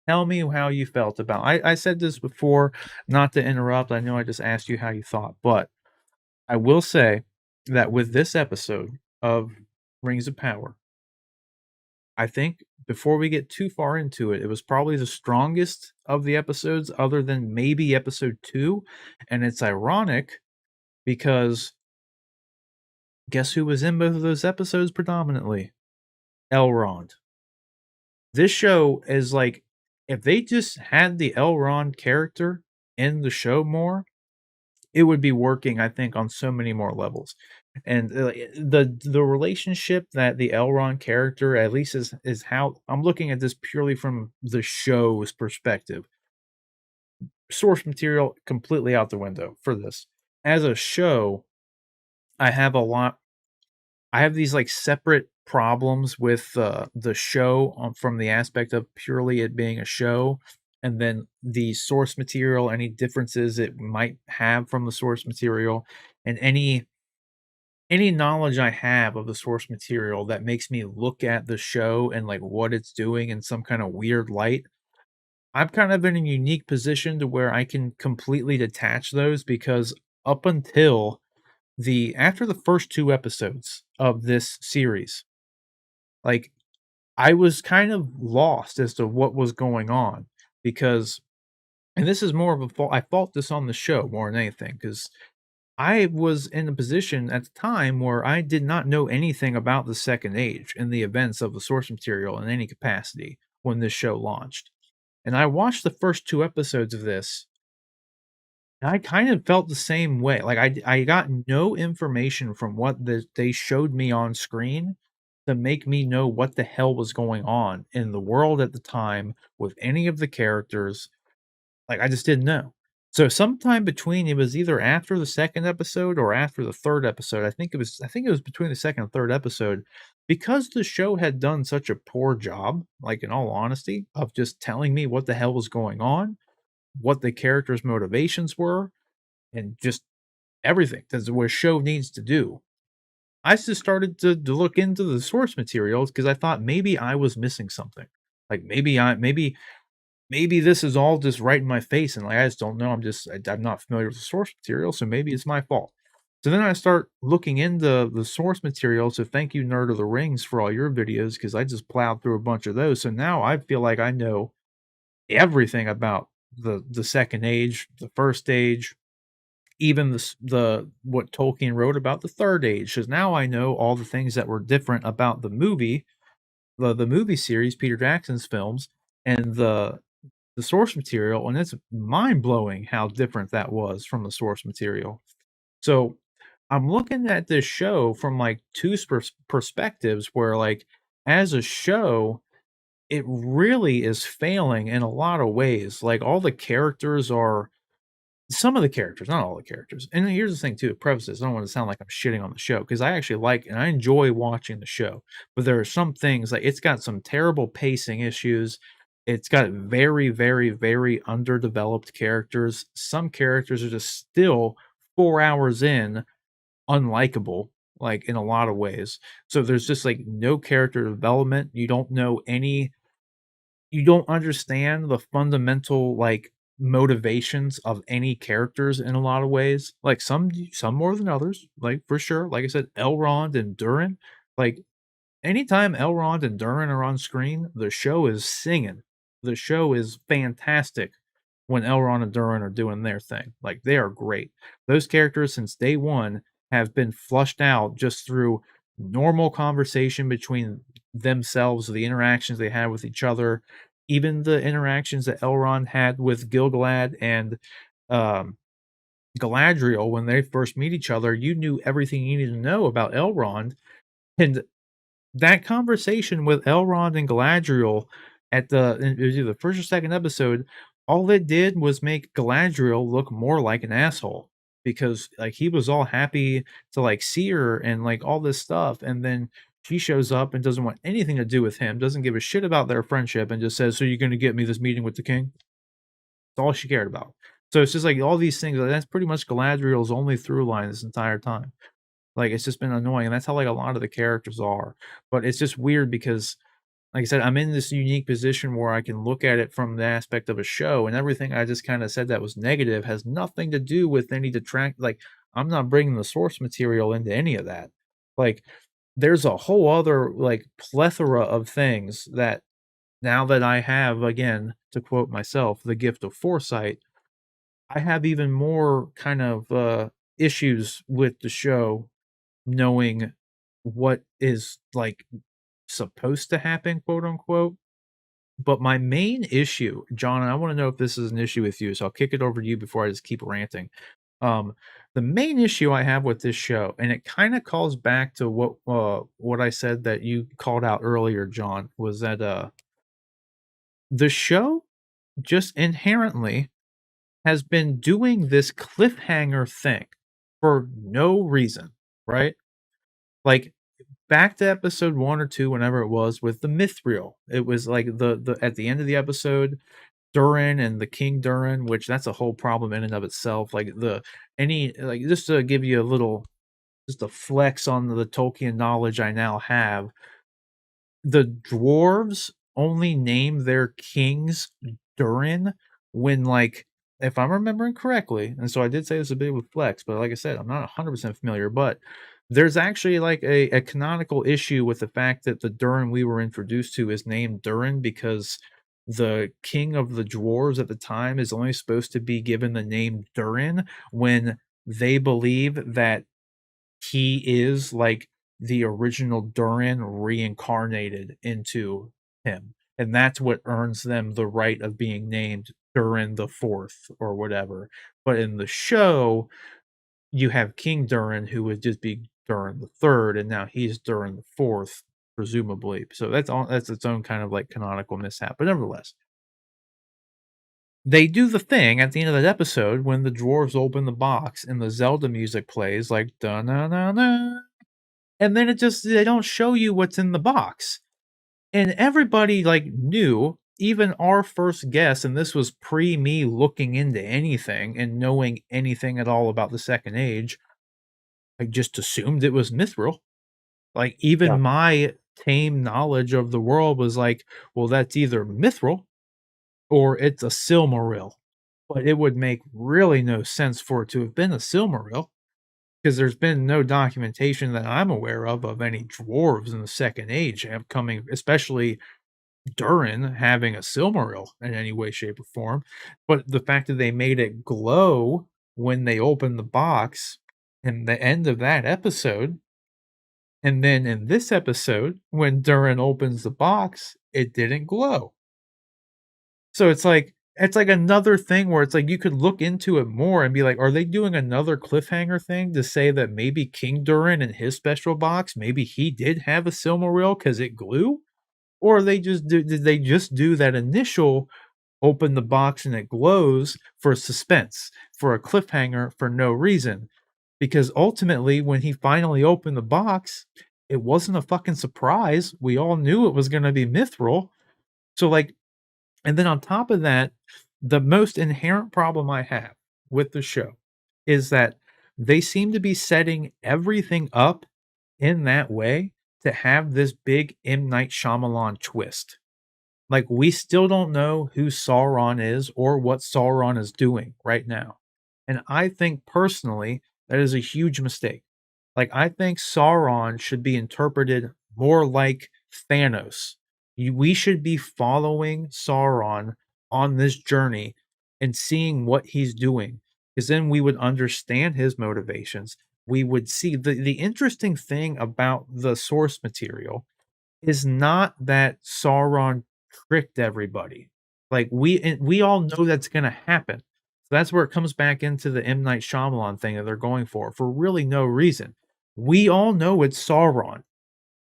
tell me how you felt about I said this before, not to interrupt, I know I just asked you how you thought, but I will say that with this episode of Rings of Power, I think before we get too far into it, it was probably the strongest of the episodes other than maybe episode 2, and it's ironic because guess who was in both of those episodes predominantly? Elrond. This show is like if they just had the Elrond character in the show more, it would be working, I think, on so many more levels. And the relationship that the Elrond character, at least is how I'm looking at this purely from the show's perspective. Source material completely out the window for this. As a show, I have a lot I have these like separate problems with the show from the aspect of purely it being a show, and then the source material, any differences it might have from the source material, and any knowledge I have of the source material that makes me look at the show and like what it's doing in some kind of weird light. I'm kind of in a unique position to where I can completely detach those because up until the after the first 2 episodes of this series, like, I was kind of lost as to what was going on because and this is more of a fault I fault this on the show more than anything because I was in a position at the time where I did not know anything about the Second Age and the events of the source material in any capacity when this show launched. And I watched the first 2 episodes of this and I kind of felt the same way. Like I got no information from what they showed me on screen to make me know what the hell was going on in the world at the time with any of the characters. Like I just didn't know. So sometime between it was either after the second episode or after the third episode. I think it was between the second and third episode because the show had done such a poor job, like in all honesty, of just telling me what the hell was going on, what the characters' motivations were, and just everything. That's what a show needs to do. I just started to look into the source materials because I thought maybe I was missing something. Like maybe this is all just right in my face, and like I just don't know. I'm not familiar with the source material, so maybe it's my fault. So then I start looking into the source material. So thank you, Nerd of the Rings, for all your videos because I just plowed through a bunch of those. So now I feel like I know everything about the second age, the first age, even the what Tolkien wrote about the third age. Because now I know all the things that were different about the movie series, Peter Jackson's films, and the source material, and it's mind blowing how different that was from the source material. So I'm looking at this show from like two perspectives, where like as a show, it really is failing in a lot of ways. Like all the characters are some of the characters, not all the characters. And here's the thing too, prefaces. I don't want to sound like I'm shitting on the show because I actually like and I enjoy watching the show. But there are some things like it's got some terrible pacing issues. It's got very, very, very underdeveloped characters. Some characters are just still 4 hours in unlikable, like in a lot of ways. So there's just like no character development. You don't understand the fundamental like motivations of any characters in a lot of ways. Like some more than others, like for sure. Like I said, Elrond and Durin. Like anytime Elrond and Durin are on screen, the show is singing. The show is fantastic when Elrond and Durin are doing their thing. Like they are great. Those characters since day one have been flushed out just through normal conversation between themselves, the interactions they had with each other, even the interactions that Elrond had with Gilgalad and um, Galadriel when they first meet each other. You knew everything you needed to know about Elrond, and that conversation with Elrond and Galadriel it was either the first or second episode, all it did was make Galadriel look more like an asshole because like he was all happy to like see her and like all this stuff, and then she shows up and doesn't want anything to do with him, doesn't give a shit about their friendship, and just says, "So you're going to get me this meeting with the king?" That's all she cared about. So it's just like all these things. Like, that's pretty much Galadriel's only through line this entire time. Like, it's just been annoying, and that's how, like, a lot of the characters are, but it's just weird because like I said, I'm in this unique position where I can look at it from the aspect of a show, and everything I just kinda said that was negative has nothing to do with any detract like, I'm not bringing the source material into any of that. Like, there's a whole other, like, plethora of things that now that I have, again, to quote myself, "the gift of foresight," I have even more kind of, issues with the show knowing what is, like, "supposed to happen," quote, unquote. But my main issue, John, and I wanna know if this is an issue with you, so I'll kick it over to you before I just keep ranting. Um, the main issue I have with this show, and it kinda calls back to what I said that you called out earlier, John, was that, the show just inherently has been doing this cliffhanger thing for no reason, right? Like, back to episode 1 or 2, whenever it was, with the Mithril. It was like the at the end of the episode, Durin and the King Durin, which that's a whole problem in and of itself. Like just to give you a little just a flex on the Tolkien knowledge I now have, the dwarves only name their kings Durin when, like, if I'm remembering correctly, and so I did say this a bit with flex, but like I said, I'm not 100% familiar, but there's actually like a canonical issue with the fact that the Durin we were introduced to is named Durin because the king of the dwarves at the time is only supposed to be given the name Durin when they believe that he is like the original Durin reincarnated into him. And that's what earns them the right of being named Durin the Fourth or whatever. But in the show, you have King Durin who would just be Durin the Third, and now he's Durin the Fourth, presumably. So that's its own kind of like canonical mishap. But nevertheless, they do the thing at the end of that episode when the dwarves open the box and the Zelda music plays like da na na na, and then it just they don't show you what's in the box. And everybody, like, knew, even our first guess, and this was pre me looking into anything and knowing anything at all about the Second Age, I just assumed it was Mithril. Like, even Yeah. my tame knowledge of the world was like, "Well, that's either Mithril or it's a Silmaril." But it would make really no sense for it to have been a Silmaril, 'cause there's been no documentation that I'm aware of any dwarves in the Second Age have coming, especially Durin having a Silmaril in any way, shape, or form. But the fact that they made it glow when they opened the box in the end of that episode, and then in this episode, when Durin opens the box, it didn't glow. So it's like another thing where it's like you could look into it more and be like, are they doing another cliffhanger thing to say that maybe King Durin in his special box, maybe he did have a Silmaril because it glue? Or did they just do that initial open the box and it glows for suspense, for a cliffhanger for no reason? Because ultimately, when he finally opened the box, it wasn't a fucking surprise. We all knew it was gonna be Mithril. So, like, and then on top of that, the most inherent problem I have with the show is that they seem to be setting everything up in that way to have this big M. Night Shyamalan twist. Like, we still don't know who Sauron is or what Sauron is doing right now. And I think personally that is a huge mistake. Like, I think Sauron should be interpreted more like Thanos. We should be following Sauron on this journey and seeing what he's doing, because then we would understand his motivations. We would see the interesting thing about the source material is not that Sauron tricked everybody. Like, we all know that's gonna happen. So that's where it comes back into the M. Night Shyamalan thing that they're going for really no reason. We all know it's Sauron.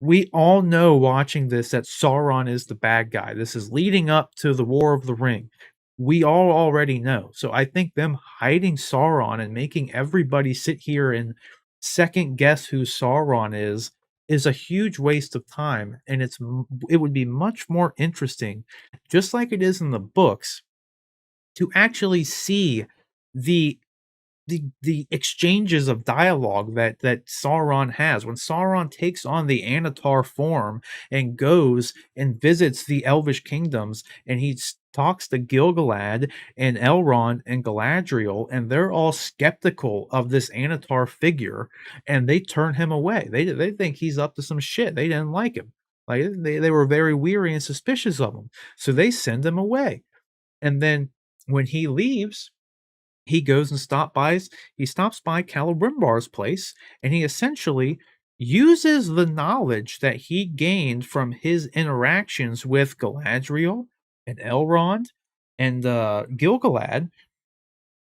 We all know watching this that Sauron is the bad guy. This is leading up to the War of the Ring. We all already know. So I think them hiding Sauron and making everybody sit here and second guess who Sauron is a huge waste of time, and it would be much more interesting, just like it is in the books, to actually see the the exchanges of dialogue that Sauron has when Sauron takes on the Anatar form and goes and visits the Elvish kingdoms, and he talks to Gil-galad and Elrond and Galadriel, and they're all skeptical of this Anatar figure, and they turn him away. They think he's up to some shit. They didn't like him. Like they were very weary and suspicious of him, so they send him away. And then when he leaves, he goes and he stops by Calibrimbar's place, and he essentially uses the knowledge that he gained from his interactions with Galadriel and Elrond and Gil-galad,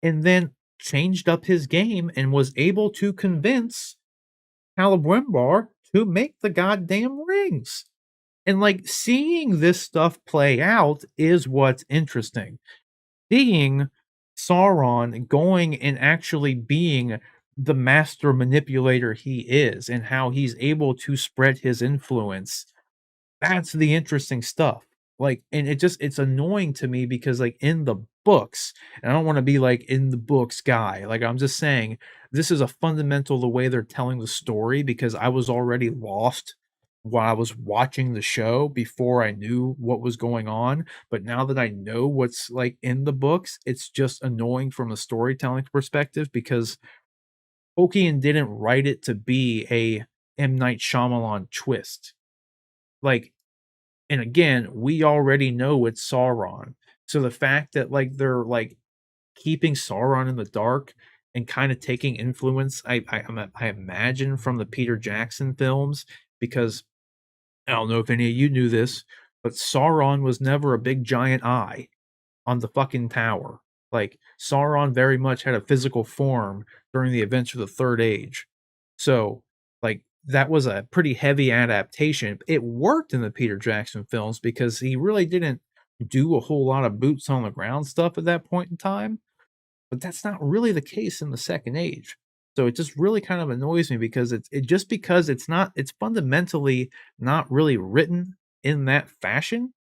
and then changed up his game and was able to convince Calibrimbar to make the goddamn rings. And like seeing this stuff play out is what's interesting. Seeing Sauron going and actually being the master manipulator he is and how he's able to spread his influence, that's the interesting stuff. Like, and it's annoying to me because like in the books, and I don't want to be like in the books guy. Like I'm just saying this is a fundamental the way they're telling the story because I was already lost while I was watching the show before I knew what was going on. But now that I know what's like in the books, it's just annoying from a storytelling perspective because Tolkien didn't write it to be a M. Night Shyamalan twist. Like, and again, we already know it's Sauron. So the fact that like they're like keeping Sauron in the dark and kind of taking influence, I imagine from the Peter Jackson films, because I don't know if any of you knew this, but Sauron was never a big giant eye on the fucking tower. Like Sauron very much had a physical form during the events of the Third Age. So, like that was a pretty heavy adaptation. It worked in the Peter Jackson films because he really didn't do a whole lot of boots on the ground stuff at that point in time. But that's not really the case in the Second Age. So it just really kind of annoys me because because it's fundamentally not really written in that fashion.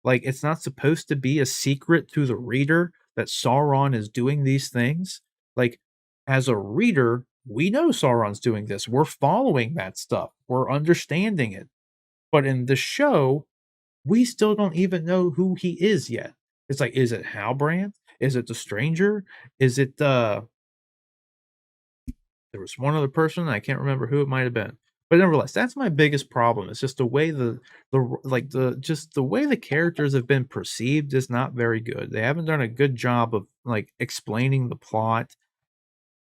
Like, it's not supposed to be a secret to the reader that Sauron is doing these things. Like, as a reader, we know Sauron's doing this. We're following that stuff. We're understanding it. But in the show, we still don't even know who he is yet. It's like, is it Halbrand? Is it the stranger? Is it there was one other person, I can't remember who it might have been. But nevertheless, that's my biggest problem. It's just the way the way the characters have been perceived is not very good. They haven't done a good job of like explaining the plot.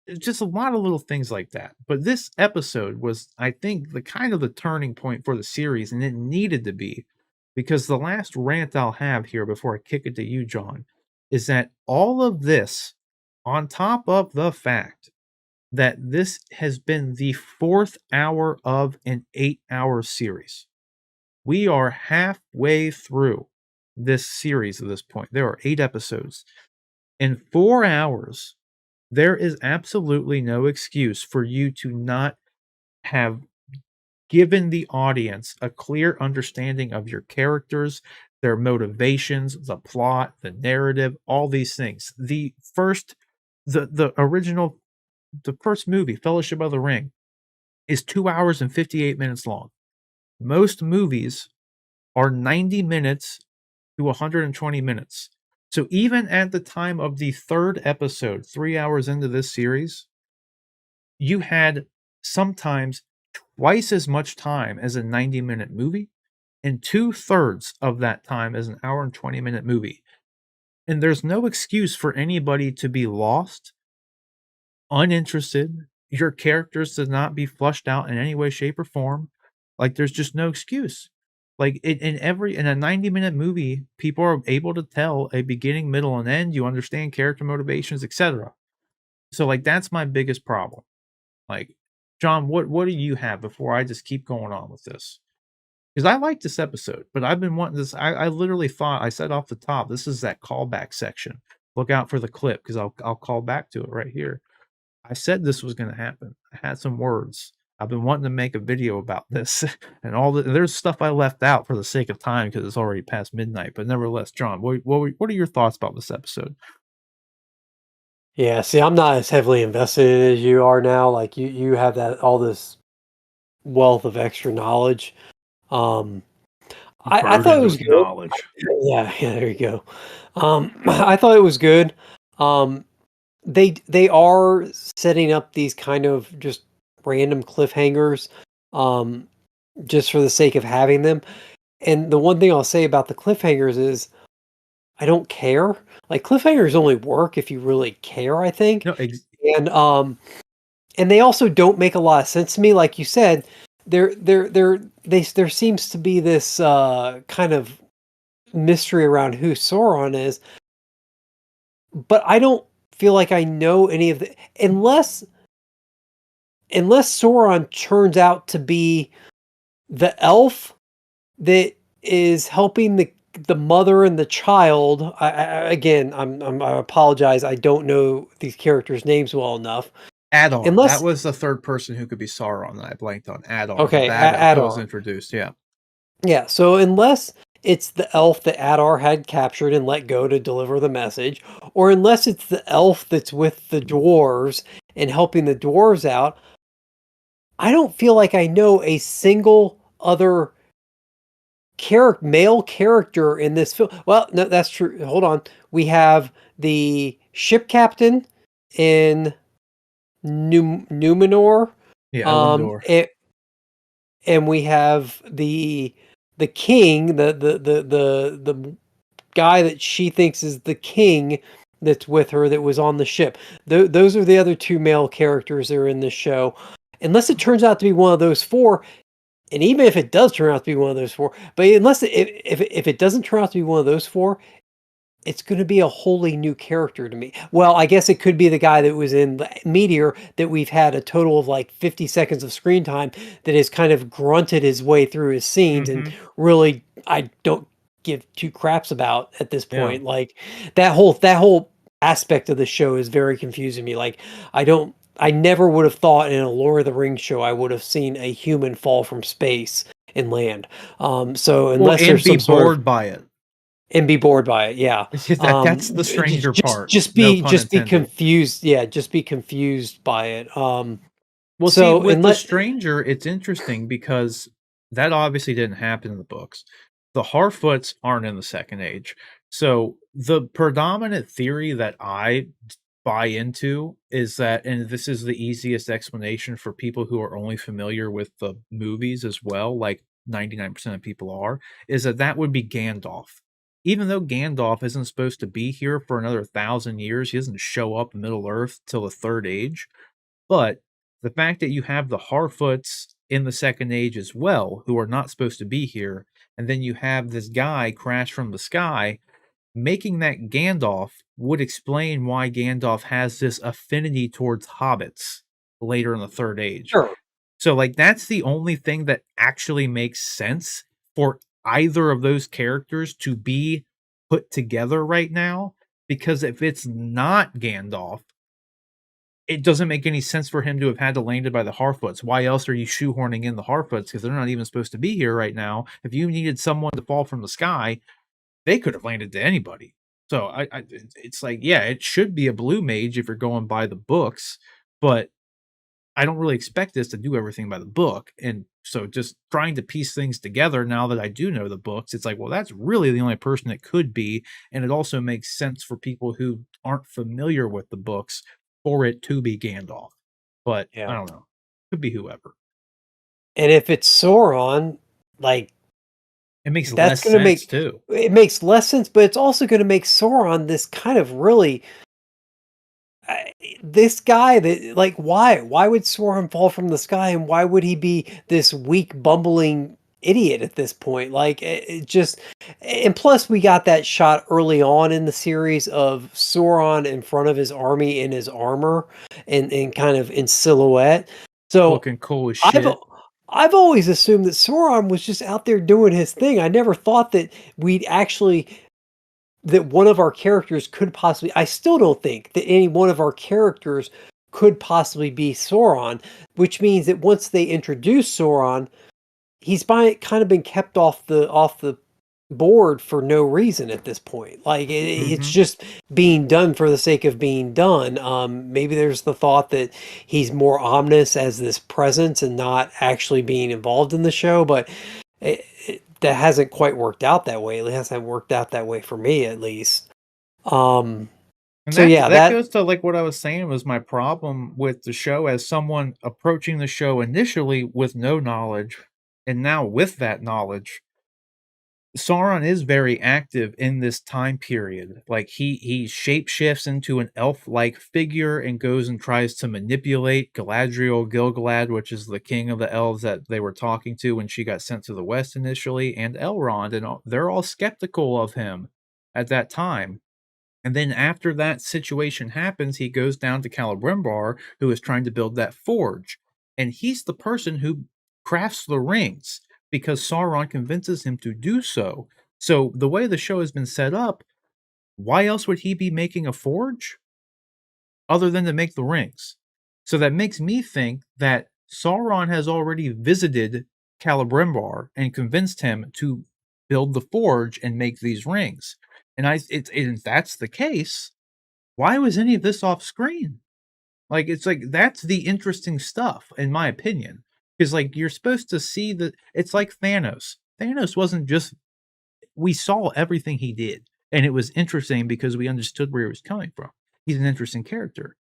It's just a lot of little things like that. But this episode was, I think, the kind of the turning point for the series, and it needed to be, because the last rant I'll have here before I kick it to you, John, is that all of this, on top of the fact that this has been the 4th hour of an 8-hour series. We are halfway through this series at this point. There are 8 episodes. In 4 hours, there is absolutely no excuse for you to not have given the audience a clear understanding of your characters, their motivations, the plot, the narrative, all these things. The original the first movie, Fellowship of the Ring, is 2 hours and 58 minutes long. Most movies are 90 minutes to 120 minutes. So even at the time of the 3rd episode, 3 hours into this series, you had sometimes twice as much time as a 90-minute movie and 2/3 of that time as an hour and 20-minute movie. And there's no excuse for anybody to be lost, uninterested, your characters to not be flushed out in any way, shape, or form. Like, there's just no excuse. Like, in a 90-minute movie, people are able to tell a beginning, middle, and end. You understand character motivations, etc. So, like, that's my biggest problem. Like, John, what do you have before I just keep going on with this? Because I like this episode, but I've been wanting this. I literally thought I said off the top, this is that callback section. Look out for the clip because I'll call back to it right here. I said this was gonna happen. I had some words. I've been wanting to make a video about this and there's stuff I left out for the sake of time because it's already past midnight. But nevertheless, John, what are your thoughts about this episode? Yeah, see, I'm not as heavily invested in it as you are now. Like you have that all this wealth of extra knowledge. Um, I thought it Burdened was with good. knowledge. Yeah, yeah, there you go. I thought it was good. Um, they are setting up these kind of just random cliffhangers, um, just for the sake of having them. And the one thing I'll say about the cliffhangers is I don't care. Like cliffhangers only work if you really care, I think. No, And and they also don't make a lot of sense to me. Like you said, there seems to be this kind of mystery around who Sauron is, but I don't feel like I know any of the unless Sauron turns out to be the elf that is helping the mother and the child. Again, I apologize. I don't know these characters' names well enough. Adar, that Unless was the third person who could be Sauron that I blanked on. Adar, the okay, badass that was Adar. introduced. Yeah, Yeah, so unless it's the elf that Adar had captured and let go to deliver the message, or unless it's the elf that's with the dwarves and helping the dwarves out, I don't feel like I know a single other male character in this film. Well, no, that's true. Hold on. We have the ship captain in Numenor, yeah, um, Elendor. a- and we have the king, the guy that she thinks is the king that's with her that was on the ship. Those are the other two male characters that are in this show. Unless it turns out to be one of those four, and even if it does turn out to be one of those four, but unless if it doesn't turn out to be one of those four, it's going to be a wholly new character to me. Well, I guess it could be the guy that was in the Meteor that we've had a total of like 50 seconds of screen time that has kind of grunted his way through his scenes and Hmm. really I don't give two craps about at this Yeah. point. Like that whole aspect of the show is very confusing me. Like I never would have thought in a Lord of the Rings show I would have seen a human fall from space and land. So Well, unless and there's be some sort of bored by it. and be bored by it. Yeah. That's the stranger part. Just No be pun just be intended. confused. Yeah, just be confused by it. Well, see, So with and the let stranger, it's interesting because that obviously didn't happen in the books. The Harfoots aren't in the Second Age. So the predominant theory that I buy into is that, and this is the easiest explanation for people who are only familiar with the movies as well, like 99% of people are, is that that would be Gandalf. Even though Gandalf isn't supposed to be here for another 1,000 years, he doesn't show up in Middle Earth till the Third Age. But the fact that you have the Harfoots in the Second Age as well, who are not supposed to be here, and then you have this guy crash from the sky, making that Gandalf would explain why Gandalf has this affinity towards hobbits later in the Third Age. sure, So, like, that's the only thing that actually makes sense for either of those characters to be put together right now. Because if it's not Gandalf, it doesn't make any sense for him to have had to landed by the Harfoots. Why else are you shoehorning in the Harfoots? Because they're not even supposed to be here right now. If you needed someone to fall from the sky, they could have landed to anybody. So it's like, yeah, it should be a blue mage if you're going by the books, but I don't really expect this to do everything by the book. And so just trying to piece things together now that I do know the books, it's like, well, that's really the only person it could be. And it also makes sense for people who aren't familiar with the books for it to be Gandalf. But I yeah. don't know. Could be whoever. And if it's Sauron, like It makes that's less going to sense make too. it makes less sense, but it's also going to make Sauron this kind of really this guy that like why would Sauron fall from the sky and why would he be this weak bumbling idiot at this point? Like it just and plus we got that shot early on in the series of Sauron in front of his army in his armor and kind of in silhouette. So Looking cool as I've shit. I've always assumed that Sauron was just out there doing his thing. I never thought that we'd actually that one of our characters could possibly I still don't think that any one of our characters could possibly be Sauron, which means that once they introduce Sauron, he's by kind of been kept off the board for no reason at this point. Like it's Mhm. just being done for the sake of being done. Maybe there's the thought that he's more ominous as this presence and not actually being involved in the show, but that hasn't quite worked out that way. It hasn't worked out that way for me, at least. Um, And so that's yeah, that that goes to, like, what I was saying was my problem with the show as someone approaching the show initially with no knowledge, and now with that knowledge, Sauron is very active in this time period. Like, he shapeshifts into an elf-like figure and goes and tries to manipulate Galadriel Gilgalad, which is the king of the elves that they were talking to when she got sent to the west initially, and Elrond, and they're all skeptical of him at that time. And then after that situation happens, he goes down to Celebrimbor, who is trying to build that forge. And he's the person who crafts the rings because Sauron convinces him to do so. So the way the show has been set up, why else would he be making a forge other than to make the rings? So that makes me think that Sauron has already visited Celebrimbor and convinced him to build the forge and make these rings. And if that's the case, why was any of this off screen? Like, it's like that's the interesting stuff, in my opinion. Because like you're supposed to see the it's like Thanos. Thanos wasn't just we saw everything he did, and it was interesting because we understood where he was coming from. He's an interesting character.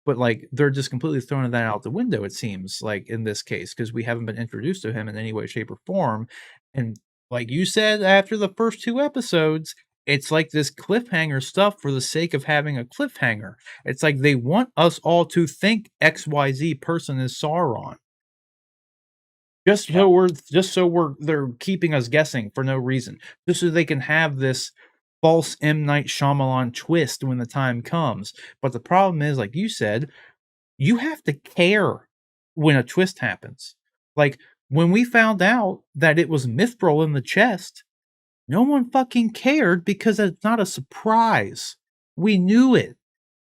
But like they're just completely throwing that out the window, it seems like in this case, because we haven't been introduced to him in any way, shape, or form. And like you said, after the first two episodes, it's like this cliffhanger stuff for the sake of having a cliffhanger. It's like they want us all to think XYZ person is Sauron. yeah. Just so we're they're keeping us guessing for no reason. Just so they can have this false M. Night Shyamalan twist when the time comes. But the problem is, like you said, you have to care when a twist happens. Like, when we found out that it was Mithril in the chest, no one fucking cared because it's not a surprise. We knew it.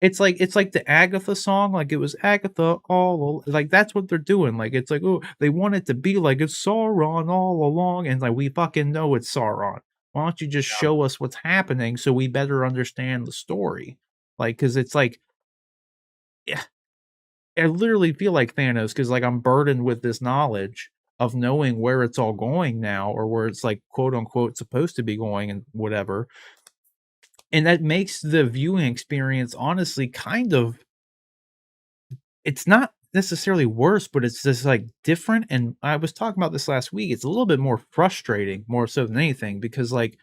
It's like the Agatha song, like it was Agatha like that's what they're doing. Like it's like, oh, they want it to be like it's Sauron all along, and like we fucking know it's Sauron. Why don't you just show us what's happening so we better understand the story? Like, because it's like, yeah, I literally feel like Thanos because like I'm burdened with this knowledge of knowing where it's all going now, or where it's like quote unquote supposed to be going and whatever. And that makes the viewing experience honestly kind of it's not necessarily worse, but it's just like different. And I was talking about this last week. It's a little bit more frustrating, more so than anything, because like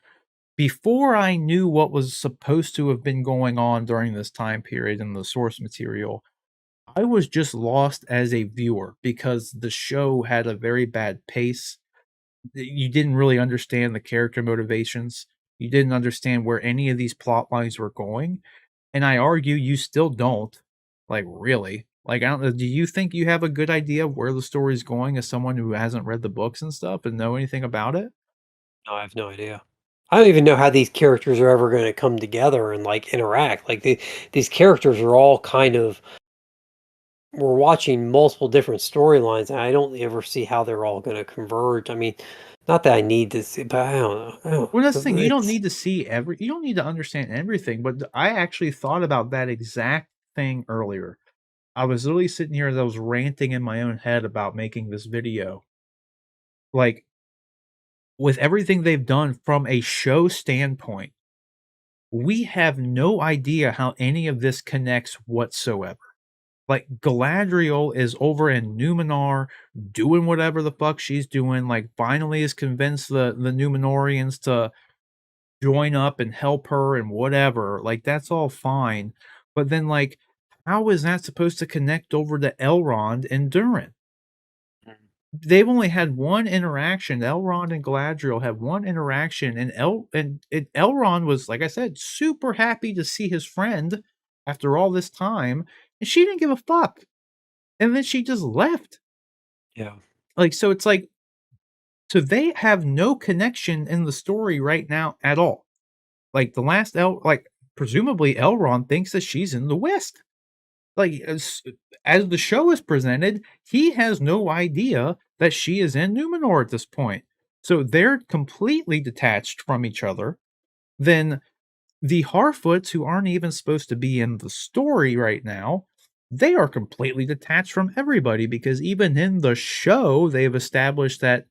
before I knew what was supposed to have been going on during this time period in the source material, I was just lost as a viewer because the show had a very bad pace. You didn't really understand the character motivations. You didn't understand where any of these plot lines were going. And I argue you still don't. Like, really. Like, I don't know. Do you think you have a good idea of where the story's going as someone who hasn't read the books and stuff and know anything about it? No, I have no idea. I don't even know how these characters are ever going to come together and like interact. Like these characters are all kind of we're watching multiple different storylines, and I don't ever see how they're all going to converge. I mean, not that I need to see, but I don't know. I Well, that's the don't thing. know. You don't It's need to see you don't need to understand everything. But I actually thought about that exact thing earlier. I was literally sitting here as I was ranting in my own head about making this video. Like, with everything they've done from a show standpoint, we have no idea how any of this connects whatsoever. Like, Galadriel is over in Numenor doing whatever the fuck she's doing, like, finally has convinced the Numenorians to join up and help her and whatever, like, that's all fine. But then, like, how is that supposed to connect over to Elrond and Durin? They've only had one interaction. Elrond and Galadriel have one interaction, and Elrond was, like I said, super happy to see his friend after all this time, and she didn't give a fuck. And then she just left. yeah. Like, so it's like, so they have no connection in the story right now at all. Like the last like presumably Elrond thinks that she's in the West. Like as the show is presented, he has no idea that she is in Numenor at this point. So they're completely detached from each other. Then the Harfoots, who aren't even supposed to be in the story right now, they are completely detached from everybody because even in the show, they've established that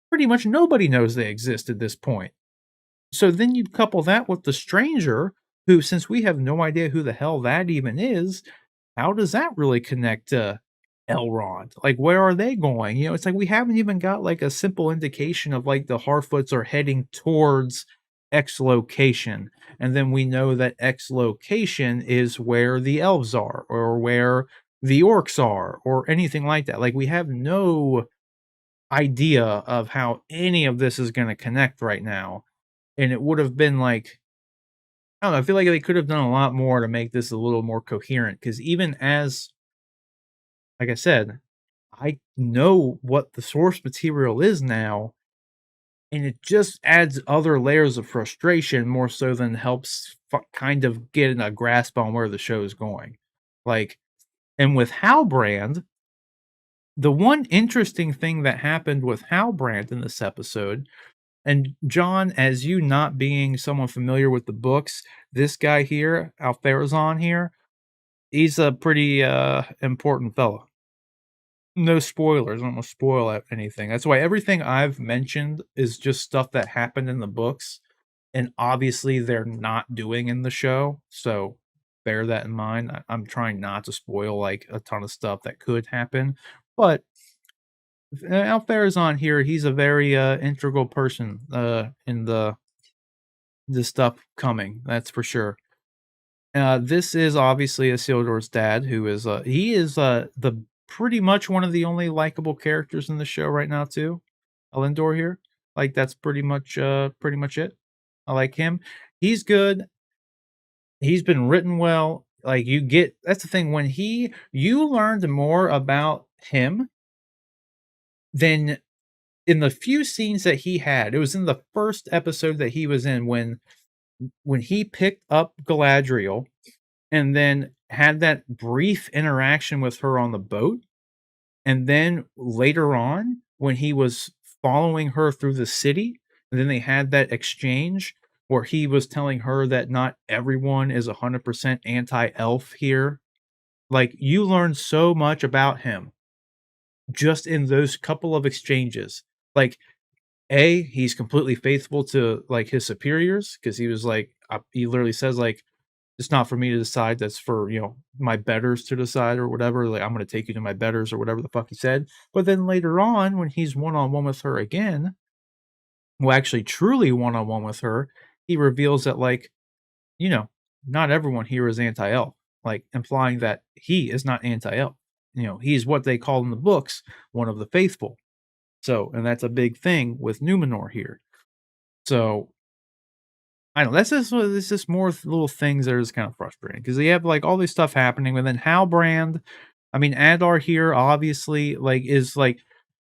pretty much nobody knows they exist at this point. So then you couple that with the stranger, who, since we have no idea who the hell that even is, how does that really connect to Elrond? Like, where are they going? You know, it's like we haven't even got like a simple indication of like the Harfoots are heading towards X location. And then we know that X location is where the elves are or where the orcs are or anything like that. Like, we have no idea of how any of this is going to connect right now. And it would have been like, I don't know, I feel like they could have done a lot more to make this a little more coherent. Because even as, like I said, I know what the source material is now, and it just adds other layers of frustration more so than helps kind of get a grasp on where the show is going. Like, and with Halbrand, the one interesting thing that happened with Halbrand in this episode, and John, as you not being someone familiar with the books, this guy here, Alfarazon here, he's a pretty important fella. No spoilers. I don't wanna spoil anything. That's why everything I've mentioned is just stuff that happened in the books, and obviously they're not doing in the show, so bear that in mind. I'm trying not to spoil, like, a ton of stuff that could happen, but Alfarazon here, he's a very, integral person, in the stuff coming, that's for sure. This is obviously Isildur's dad, who is he is the pretty much one of the only likable characters in the show right now too. Elendor here, like that's pretty much it. I like him. He's good. He's been written well. Like you get that's the thing when you learned more about him than in the few scenes that he had. It was in the first episode that he was in when he picked up Galadriel and then had that brief interaction with her on the boat. And then later on, when he was following her through the city, and then they had that exchange where he was telling her that not everyone is 100% anti elf here. Like, you learn so much about him just in those couple of exchanges. Like, he's completely faithful to like his superiors because he was like, he literally says, like, it's not for me to decide. That's for, my betters to decide or whatever. Like, I'm going to take you to my betters or whatever the fuck he said. But then later on, when he's one on one with her again, well, actually, truly one on one with her, he reveals that, like, you know, not everyone here is anti elf, like implying that he is not anti elf. He's what they call in the books one of the faithful. So, and that's a big thing with Numenor here. So, I know that's just it's just more little things that are just kind of frustrating because they have like all this stuff happening, and then Halbrand, I mean Adar here obviously like is like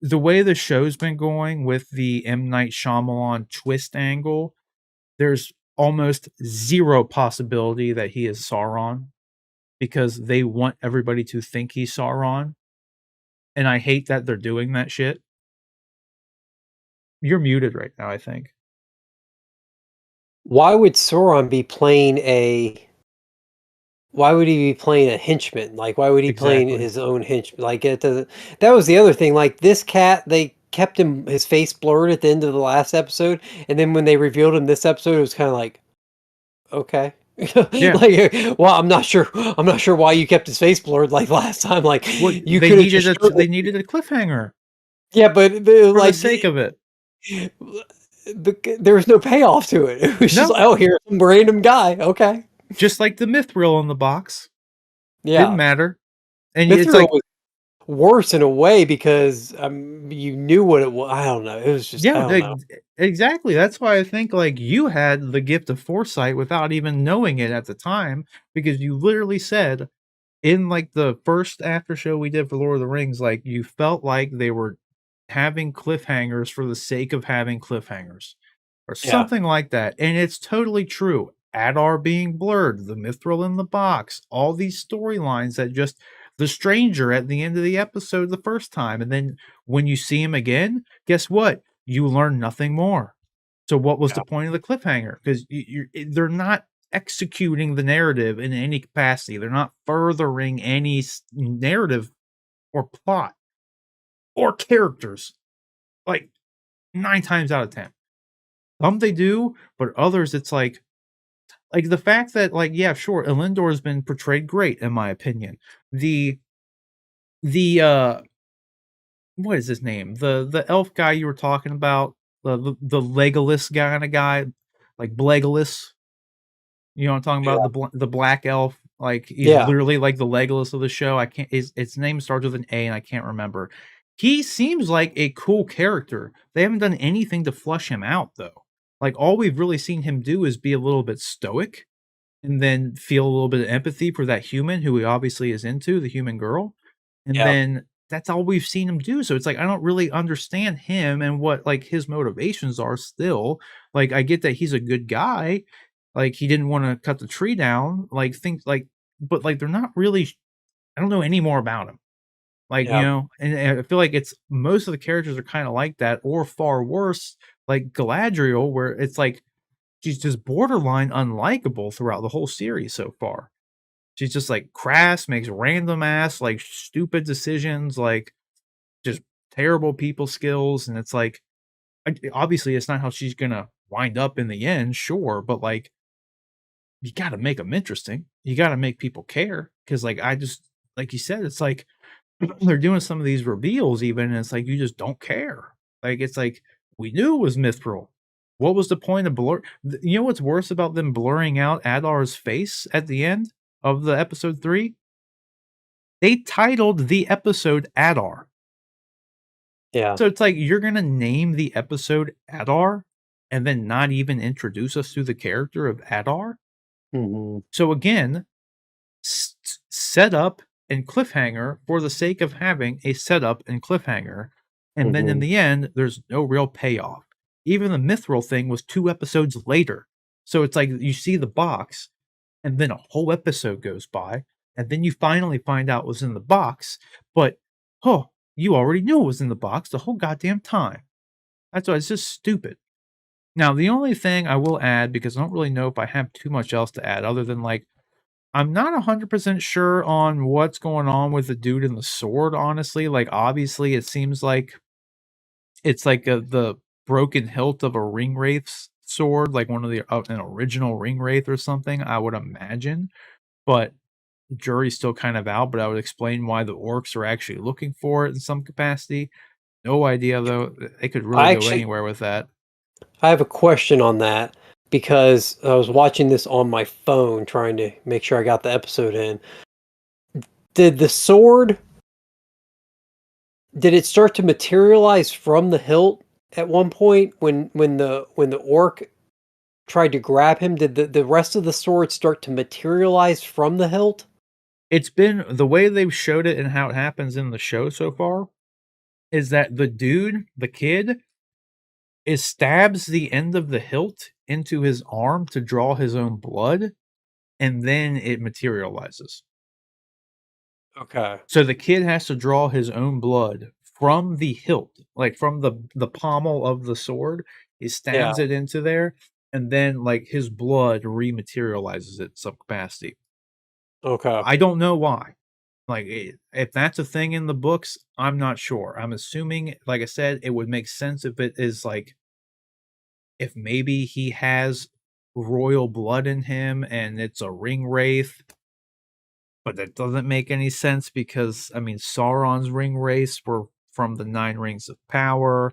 the way the show's been going with the M Night Shyamalan twist angle. There's almost zero possibility that he is Sauron because they want everybody to think he's Sauron, and I hate that they're doing that shit. You're muted right now, I think. Why would Sauron be playing a why would he be playing a henchman? Like, why would he playing Exactly. his own henchman? Like, it doesn't that was the other thing, like, this cat, they kept his face blurred at the end of the last episode, and then when they revealed him this episode, it was kinda like, "Okay." Yeah. Like, well, I'm not sure why you kept his face blurred like last time, like, Well, you coulda just showed they needed a cliffhanger yeah, but for the sake of it. there was no payoff to it. It was just No. like, "Oh, here's some random guy, okay." Just like the mithril on the box. Didn't Yeah. matter. And it's Mithril like, was worse in a way because, you knew what it was. I don't know, it was just I yeah, don't know. exactly. That's why I think like you had the gift of foresight without even knowing it at the time, because you literally said in like the first after show we did for Lord of the Rings, like you felt like they were having cliffhangers for the sake of having cliffhangers or Yeah, something like that. And it's totally true. Adar being blurred, the mithril in the box, all these storylines that just the stranger at the end of the episode the first time. And then when you see him again, guess what? you learn nothing more. So what was the Yeah. point of the cliffhanger? Because they're not executing the narrative in any capacity. They're not furthering any narrative or plot or characters. Like 9 times out of 10, some they do, but others it's like the fact that like yeah, sure, Elendor has been portrayed great in my opinion. The the what is his name? The elf guy you were talking about, the Legolas kind of guy, like Blegolas. You know what I'm talking about? Yeah. The black elf, like, he's Yeah. literally like the Legolas of the show. I can't his name starts with an A, and I can't remember. He seems like a cool character. They haven't done anything to flush him out, though. Like, all we've really seen him do is be a little bit stoic, and then feel a little bit of empathy for that human who he obviously is into, the human girl, and Yeah. then that's all we've seen him do, so it's like, I don't really understand him and what, like, his motivations are still. Like, I get that he's a good guy, like, he didn't wanna cut the tree down, like, things like but, like, they're not really I don't know any more about him. Like, Yeah. and I feel like it's most of the characters are kinda like that or far worse, like Galadriel, where it's like she's just borderline unlikable throughout the whole series so far. She's just like crass, makes random ass, like stupid decisions, like just terrible people skills. And it's like, obviously, it's not how she's gonna wind up in the end, sure, but like, you got to make them interesting. You got to make people care. Cause like, I just, like you said, it's like they're doing some of these reveals, even, and it's like, you just don't care. Like, it's like, we knew it was Mithril. What was the point of blur? You know what's worse about them blurring out Adar's face at the end of the episode 3? They titled the episode Adar. Yeah. So it's like you're gonna name the episode Adar and then not even introduce us to the character of Adar? Mhm. So again, setup and cliffhanger for the sake of having a setup and cliffhanger, and then in Mhm. the end, there's no real payoff. Even the Mithril thing was 2 episodes later. So it's like you see the box, and then a whole episode goes by, and then you finally find out what's in the box, but, oh, you already knew what was in the box the whole goddamn time. That's why it's just stupid. Now, the only thing I will add, because I don't really know if I have too much else to add other than, like, I'm not 100% sure on what's going on with the dude in the sword, honestly. Like, obviously, it seems like it's like the broken hilt of a ring wraith's sword, like one of the an original ring wraith or something, I would imagine. But the jury's still kind of out, but I would explain why the orcs are actually looking for it in some capacity. No idea though. They could really I go actually anywhere with that. I have a question on that because I was watching this on my phone trying to make sure I got the episode in. Did the sword did it start to materialize from the hilt at one point when the orc tried to grab him? Did the rest of the sword start to materialize from the hilt? It's been the way they've showed it and how it happens in the show so far is that the dude, the kid, is stabs the end of the hilt into his arm to draw his own blood, and then it materializes. Okay. So the kid has to draw his own blood from the hilt, like from the pommel of the sword. He Yeah. stabs it into there, and then like his blood rematerializes it in some capacity. Okay. I don't know why. Like if that's a thing in the books, I'm not sure. I'm assuming, like I said, it would make sense if it is like if maybe he has royal blood in him and it's a ring wraith, but that doesn't make any sense because I mean Sauron's ring wraiths were from the 9 rings of power.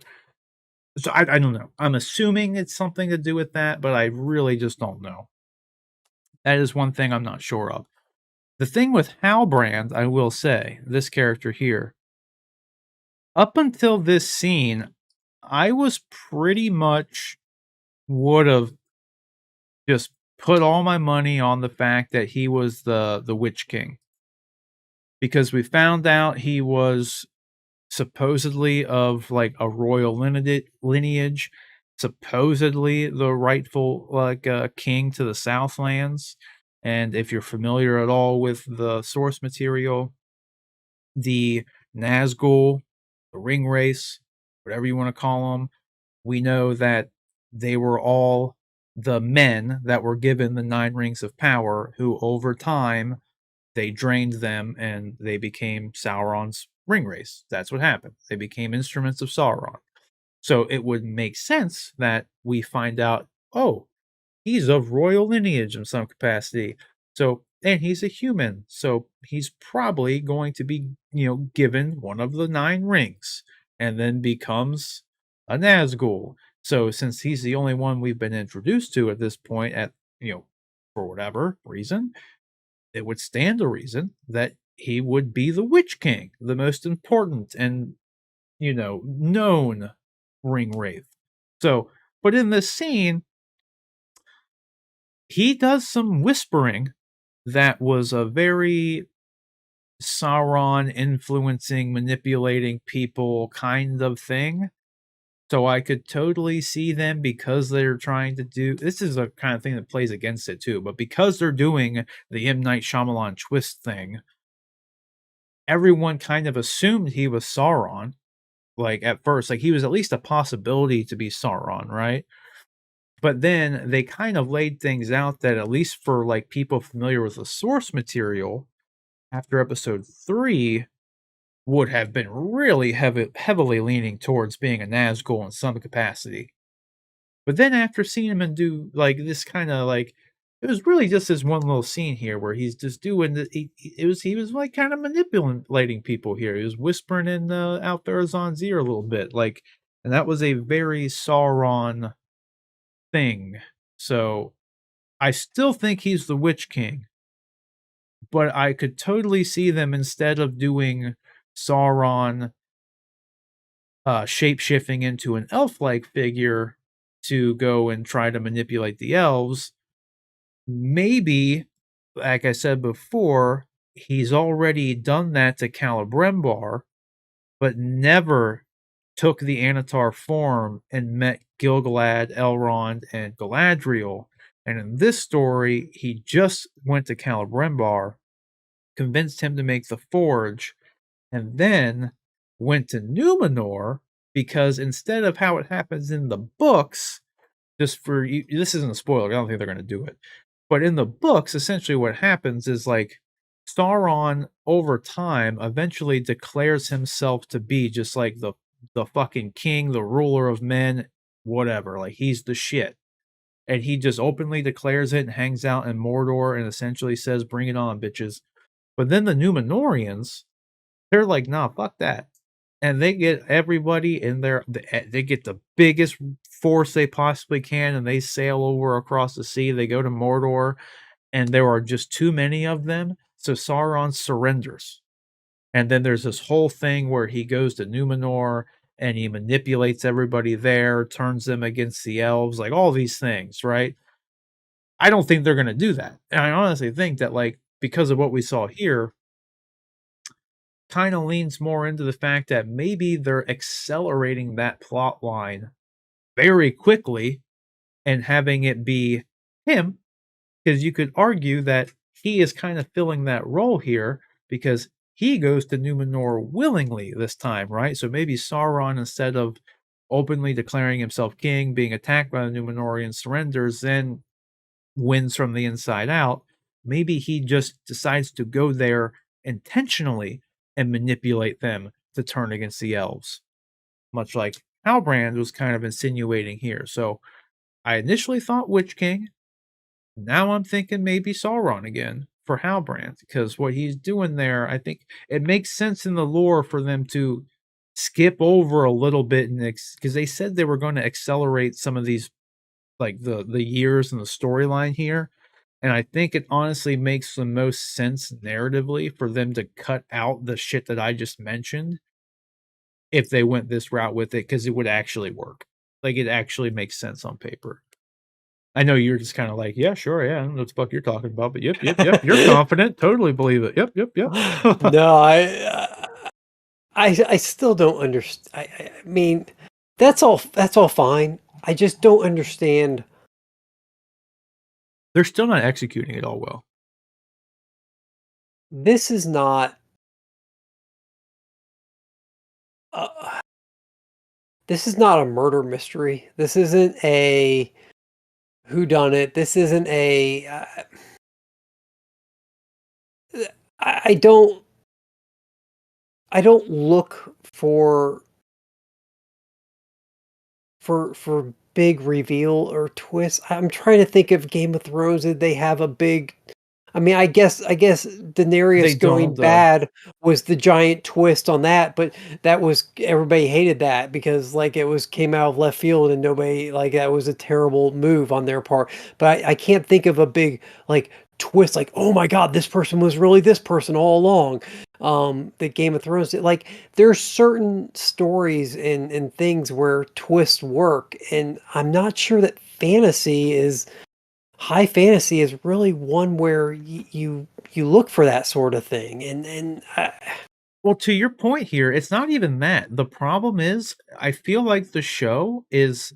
So I don't know. I'm assuming it's something to do with that, but I really just don't know. That is one thing I'm not sure of. The thing with Halbrand, I will say, this character here, up until this scene, I was pretty much would have just put all my money on the fact that he was the Witch King, because we found out he was supposedly of like a royal lineage, supposedly the rightful like king to the Southlands. And if you're familiar at all with the source material, the Nazgul, the ring race, whatever you want to call them, We know that they were all the men that were given the 9 rings of power who over time they drained them and they became Sauron's ring wraiths. That's what happened. They became instruments of Sauron. So it would make sense that we find out, oh, he's of royal lineage in some capacity. So, and he's a human. So he's probably going to be, given one of the 9 rings and then becomes a Nazgul. So since he's the only one we've been introduced to at this point for whatever reason, it would stand to reason that he would be the Witch King, the most important and, known ring wraith. So, but in this scene, he does some whispering that was a very Sauron influencing, manipulating people kind of thing. So I could totally see them because they're trying to do this is a kind of thing that plays against it too, but because they're doing the M. Night Shyamalan twist thing, everyone kind of assumed he was Sauron. Like at first, like he was at least a possibility to be Sauron, right? But then they kind of laid things out that at least for like people familiar with the source material, after episode 3 would have been really heavily leaning towards being a Nazgul in some capacity. But then after seeing him and do like this kind of like it was really just this one little scene here where he's just doing the he was like kind of manipulating people here. He was whispering in Altherazon's ear a little bit, like, and that was a very Sauron thing. So I still think he's the Witch King, but I could totally see them instead of doing Sauron shape shifting into an elf like figure to go and try to manipulate the elves. Maybe, like I said before, he's already done that to Celebrimbor, but never took the Anatar form and met Gilgalad, Elrond, and Galadriel. And in this story, he just went to Celebrimbor, convinced him to make the forge, and then went to Numenor because instead of how it happens in the books, just for you, this isn't a spoiler. I don't think they're going to do it. But in the books, essentially what happens is like Sauron over time eventually declares himself to be just like the fucking king, the ruler of men, whatever. Like he's the shit. And he just openly declares it and hangs out in Mordor and essentially says, "Bring it on, bitches." But then the Numenorians, they're like, "Nah, fuck that." And they get everybody in there. They get the biggest force they possibly can, and they sail over across the sea. They go to Mordor, and there are just too many of them. So Sauron surrenders. And then there's this whole thing where he goes to Numenor and he manipulates everybody there, turns them against the elves, like all these things, right? I don't think they're going to do that. And I honestly think that, like, because of what we saw here, kind of leans more into the fact that maybe they're accelerating that plot line very quickly and having it be him, because you could argue that he is kind of filling that role here because he goes to Numenor willingly this time, right? So maybe Sauron, instead of openly declaring himself king, being attacked by the Numenorians, surrenders, then wins from the inside out. Maybe he just decides to go there intentionally and manipulate them to turn against the elves, much like Halbrand was kind of insinuating here. So I initially thought Witch King. Now I'm thinking maybe Sauron again for Halbrand, because what he's doing there, I think it makes sense in the lore for them to skip over a little bit and because they said they were going to accelerate some of these like the years and the storyline here. And I think it honestly makes the most sense narratively for them to cut out the shit that I just mentioned if they went this route with it, because it would actually work. Like it actually makes sense on paper. I know you're just kind of like, yeah, sure, yeah, I don't know what the fuck you're talking about, but yep, yep, yep, you're confident, totally believe it. Yep, yep, yep. No, I still don't understand. I mean, that's all fine. I just don't understand. They're still not executing it all well. This is not. Uh, this is not a murder mystery. This isn't a whodunit. This isn't a. I don't. I don't look for big reveal or twist. I'm trying to think of Game of Thrones. Did they have a big? I mean, I guess They Daenerys going don't, bad was the giant twist on that, but that was everybody hated that because like it was came out of left field and nobody like that was a terrible move on their part. But I can't think of a big like twist like, oh my God, this person was really this person all along. That Game of Thrones did. Like there's certain stories and things where twists work, and I'm not sure that fantasy is high fantasy is really one where you look for that sort of thing, and well, to your point here, it's not even that. The problem is, I feel like the show is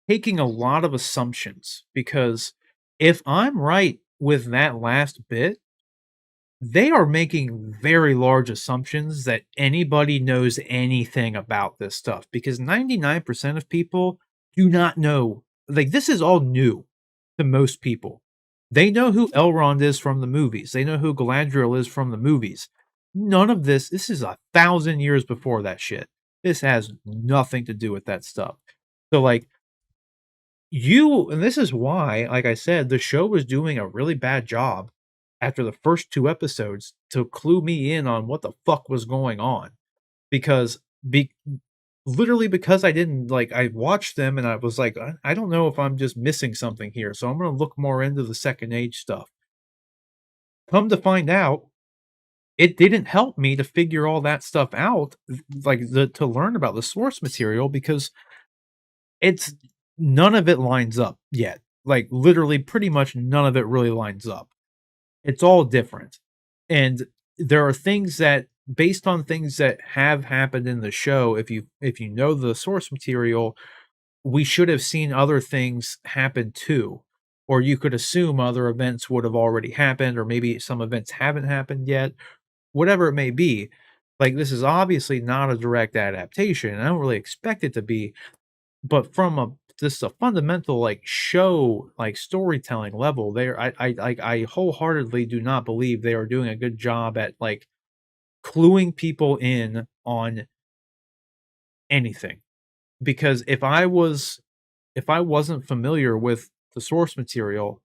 taking a lot of assumptions because if I'm right with that last bit, they are making very large assumptions that anybody knows anything about this stuff because 99% of people do not know. Like, this is all new to most people. They know who Elrond is from the movies, they know who Galadriel is from the movies. None of this is 1,000 years before that shit. This has nothing to do with that stuff. So, like, and this is why, like I said, the show was doing a really bad job after the first 2 episodes to clue me in on what the fuck was going on, because be literally because I didn't like I watched them and I was like, I don't know if I'm just missing something here, so I'm gonna look more into the Second Age stuff." Come to find out, it didn't help me to figure all that stuff out, like, to learn about the source material because it's none of it lines up yet. Like, literally, pretty much none of it really lines up. It's all different. And there are things that based on things that have happened in the show, if you know the source material, we should have seen other things happen too. Or you could assume other events would have already happened, or maybe some events haven't happened yet. Whatever it may be. Like, this is obviously not a direct adaptation. I don't really expect it to be, but from a just a fundamental, like, show, like, storytelling level, they're I wholeheartedly do not believe they are doing a good job at, like, cluing people in on anything. Because if I wasn't familiar with the source material,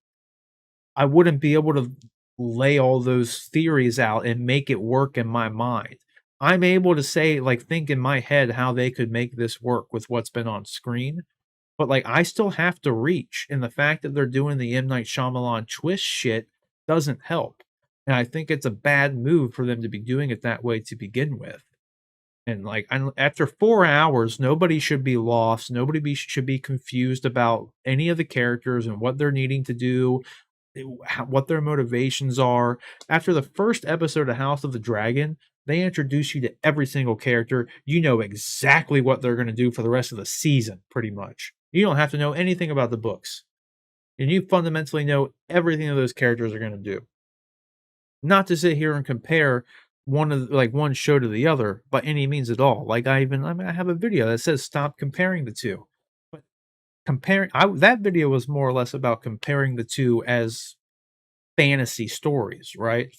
I wouldn't be able to lay all those theories out and make it work in my mind. I'm able to say, like, think in my head how they could make this work with what's been on screen. But, like, I still have to reach, and the fact that they're doing the M. Night Shyamalan twist shit doesn't help, and I think it's a bad move for them to be doing it that way to begin with, and, like, after 4 hours, nobody should be lost, nobody should be confused about any of the characters and what they're needing to do, what their motivations are. After the first episode of House of the Dragon, they introduce you to every single character. You know exactly what they're going to do for the rest of the season, pretty much. You don't have to know anything about the books. And you fundamentally know everything that those characters are going to do. Not to sit here and compare one show to the other by any means at all. Like, I have a video that says stop comparing the two. But that video was more or less about comparing the two as fantasy stories, right?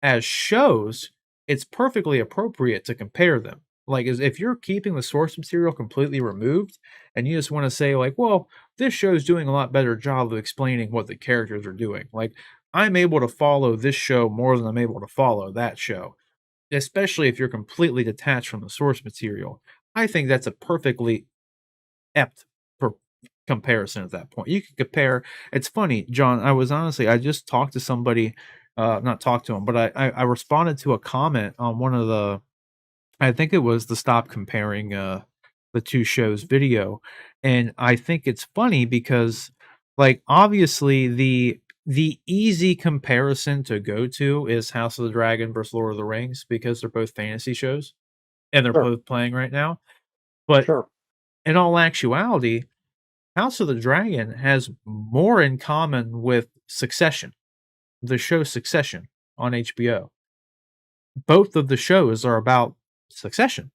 As shows, it's perfectly appropriate to compare them. Like, as if you're keeping the source material completely removed and you just want to say, like, well, this show's doing a lot better job of explaining what the characters are doing. Like, I'm able to follow this show more than I'm able to follow that show, especially if you're completely detached from the source material. I think that's a perfectly apt per comparison at that point. You can compare. It's funny, John, I just talked to somebody, not talked to him, but I responded to a comment on one of the I think it was the Stop Comparing, the 2 shows video, and I think it's funny because, like, obviously, the easy comparison to go to is House of the Dragon versus Lord of the Rings because they're both fantasy shows, and they're sure, both playing right now, but sure. in all actuality, House of the Dragon has more in common with Succession, the show Succession on HBO. Both of the shows are about succession.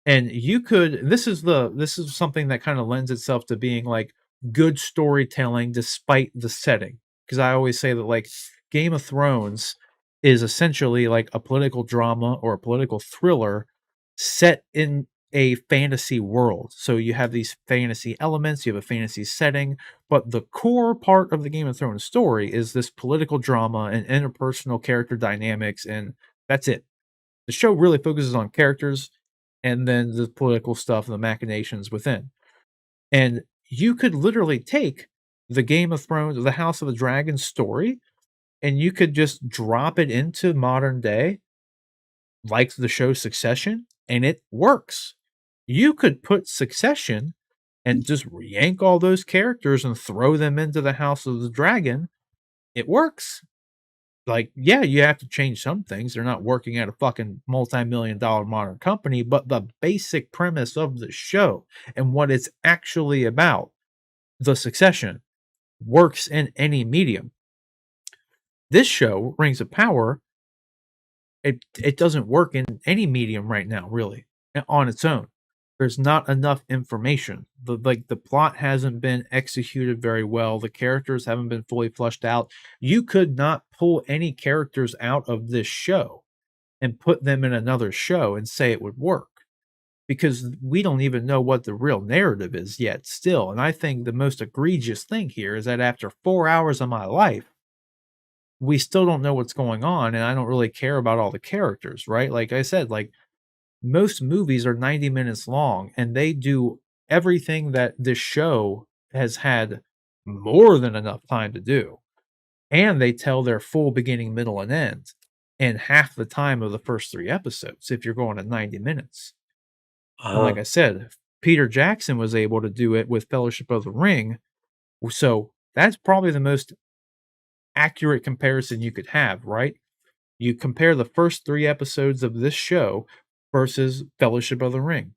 And you could this is something that kind of lends itself to being like good storytelling despite the setting. Because I always say that like Game of Thrones is essentially like a political drama or a political thriller set in a fantasy world. So you have these fantasy elements, you have a fantasy setting, but the core part of the Game of Thrones story is this political drama and interpersonal character dynamics, and that's it. The show really focuses on characters and then the political stuff and the machinations within. And you could literally take the Game of Thrones or the House of the Dragon story and you could just drop it into modern day, like the show Succession, and it works. You could put Succession and just yank all those characters and throw them into the House of the Dragon. It works. Like, yeah, you have to change some things. They're not working at a fucking multi-million-dollar modern company, but the basic premise of the show and what it's actually about, the Succession, works in any medium. This show, Rings of Power, it doesn't work in any medium right now, really, on its own. There's not enough information. The plot hasn't been executed very well. The characters haven't been fully fleshed out. You could not pull any characters out of this show and put them in another show and say it would work because we don't even know what the real narrative is yet still. And I think the most egregious thing here is that after 4 hours of my life, we still don't know what's going on, and I don't really care about all the characters, right? Like I said, like most movies are 90 minutes long and they do everything that this show has had more than enough time to do. And they tell their full beginning, middle, and end in half the time of the first 3 episodes if you're going to 90 minutes. And like Uh-huh. I said, Peter Jackson was able to do it with Fellowship of the Ring, so that's probably the most accurate comparison you could have, right? You compare the first 3 episodes of this show versus Fellowship of the Ring.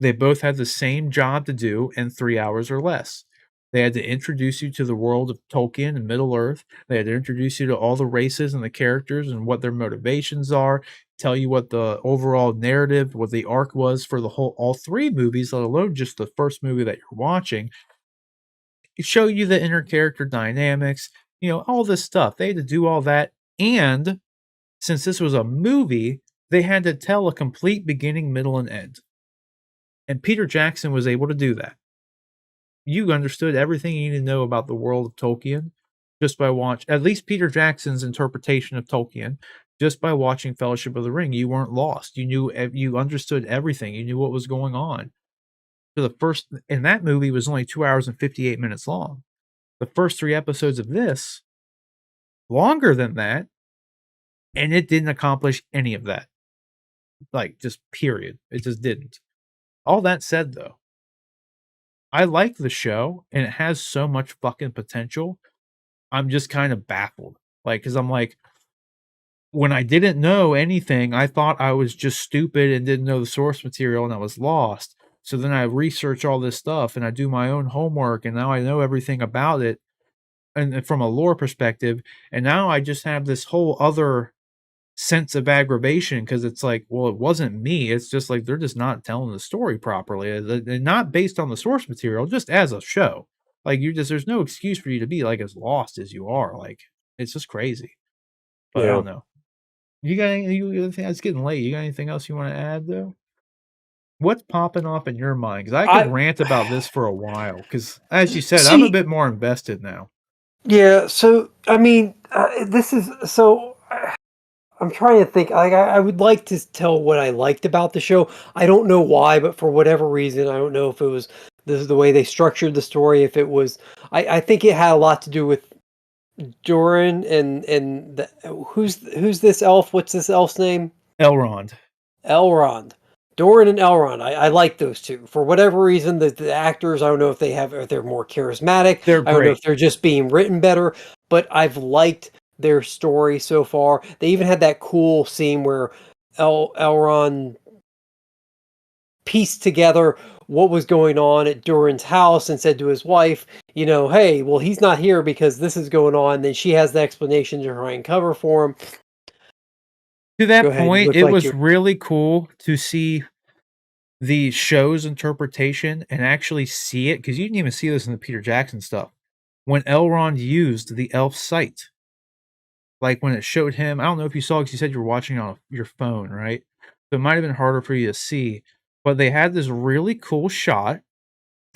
They both had the same job to do in 3 hours or less. They had to introduce you to the world of Tolkien and Middle-earth. They had to introduce you to all the races and the characters and what their motivations are, tell you what the overall narrative, what the arc was for the whole all 3 movies, let alone just the first movie that you're watching. Show you the inner character dynamics, all this stuff. They had to do all that, and since this was a movie, they had to tell a complete beginning, middle, and end. And Peter Jackson was able to do that. You understood everything you need to know about the world of Tolkien just by at least Peter Jackson's interpretation of Tolkien, just by watching Fellowship of the Ring. You weren't lost. You understood everything. You knew what was going on. So the first and that movie was only 2 hours and 58 minutes long. The first 3 episodes of this, longer than that, and it didn't accomplish any of that. Like, just period. It just didn't. All that said, though, I like the show and it has so much fucking potential. I'm just kind of baffled. Like, because I'm like, when I didn't know anything, I thought I was just stupid and didn't know the source material and I was lost. So then I research all this stuff and I do my own homework and now I know everything about it and from a lore perspective. And now I just have this whole other sense of aggravation because it's like, well, it wasn't me. It's just like they're just not telling the story properly. And not based on the source material, just as a show. Like there's no excuse for you to be like as lost as you are. Like it's just crazy. But I Yeah. don't know. You think it's getting late? You got anything else you want to add though? What's popping off in your mind? Because I could I rant about this for a while. Because as you said, I'm a see. bit more invested now. Yeah. So I mean, this is so. I'm trying to think. I would like to tell what I liked about the show. I don't know why, but for whatever reason, I don't know if it was this is the way they structured the story. If it was, I think it had a lot to do with Doran and who's this elf? What's this elf's name? Elrond, Elrond. Doran and Elrond. I like those two. For whatever reason, the actors, I don't know if they're more charismatic. they're I don't know if great. they're just being written better, but I've liked their story so far. They even had that cool scene where Elrond pieced together what was going on at Durin's house and said to his wife, hey, well, he's not here because this is going on. Then she has the explanation to try and cover for him. To Go that ahead. You point, look it like was you're. really cool to see the show's interpretation and actually see it, because you didn't even see this in the Peter Jackson stuff. When Elrond used the elf sight, like when it showed him, I don't know if you saw because you said you were watching on your phone, right? So it might have been harder for you to see, but they had this really cool shot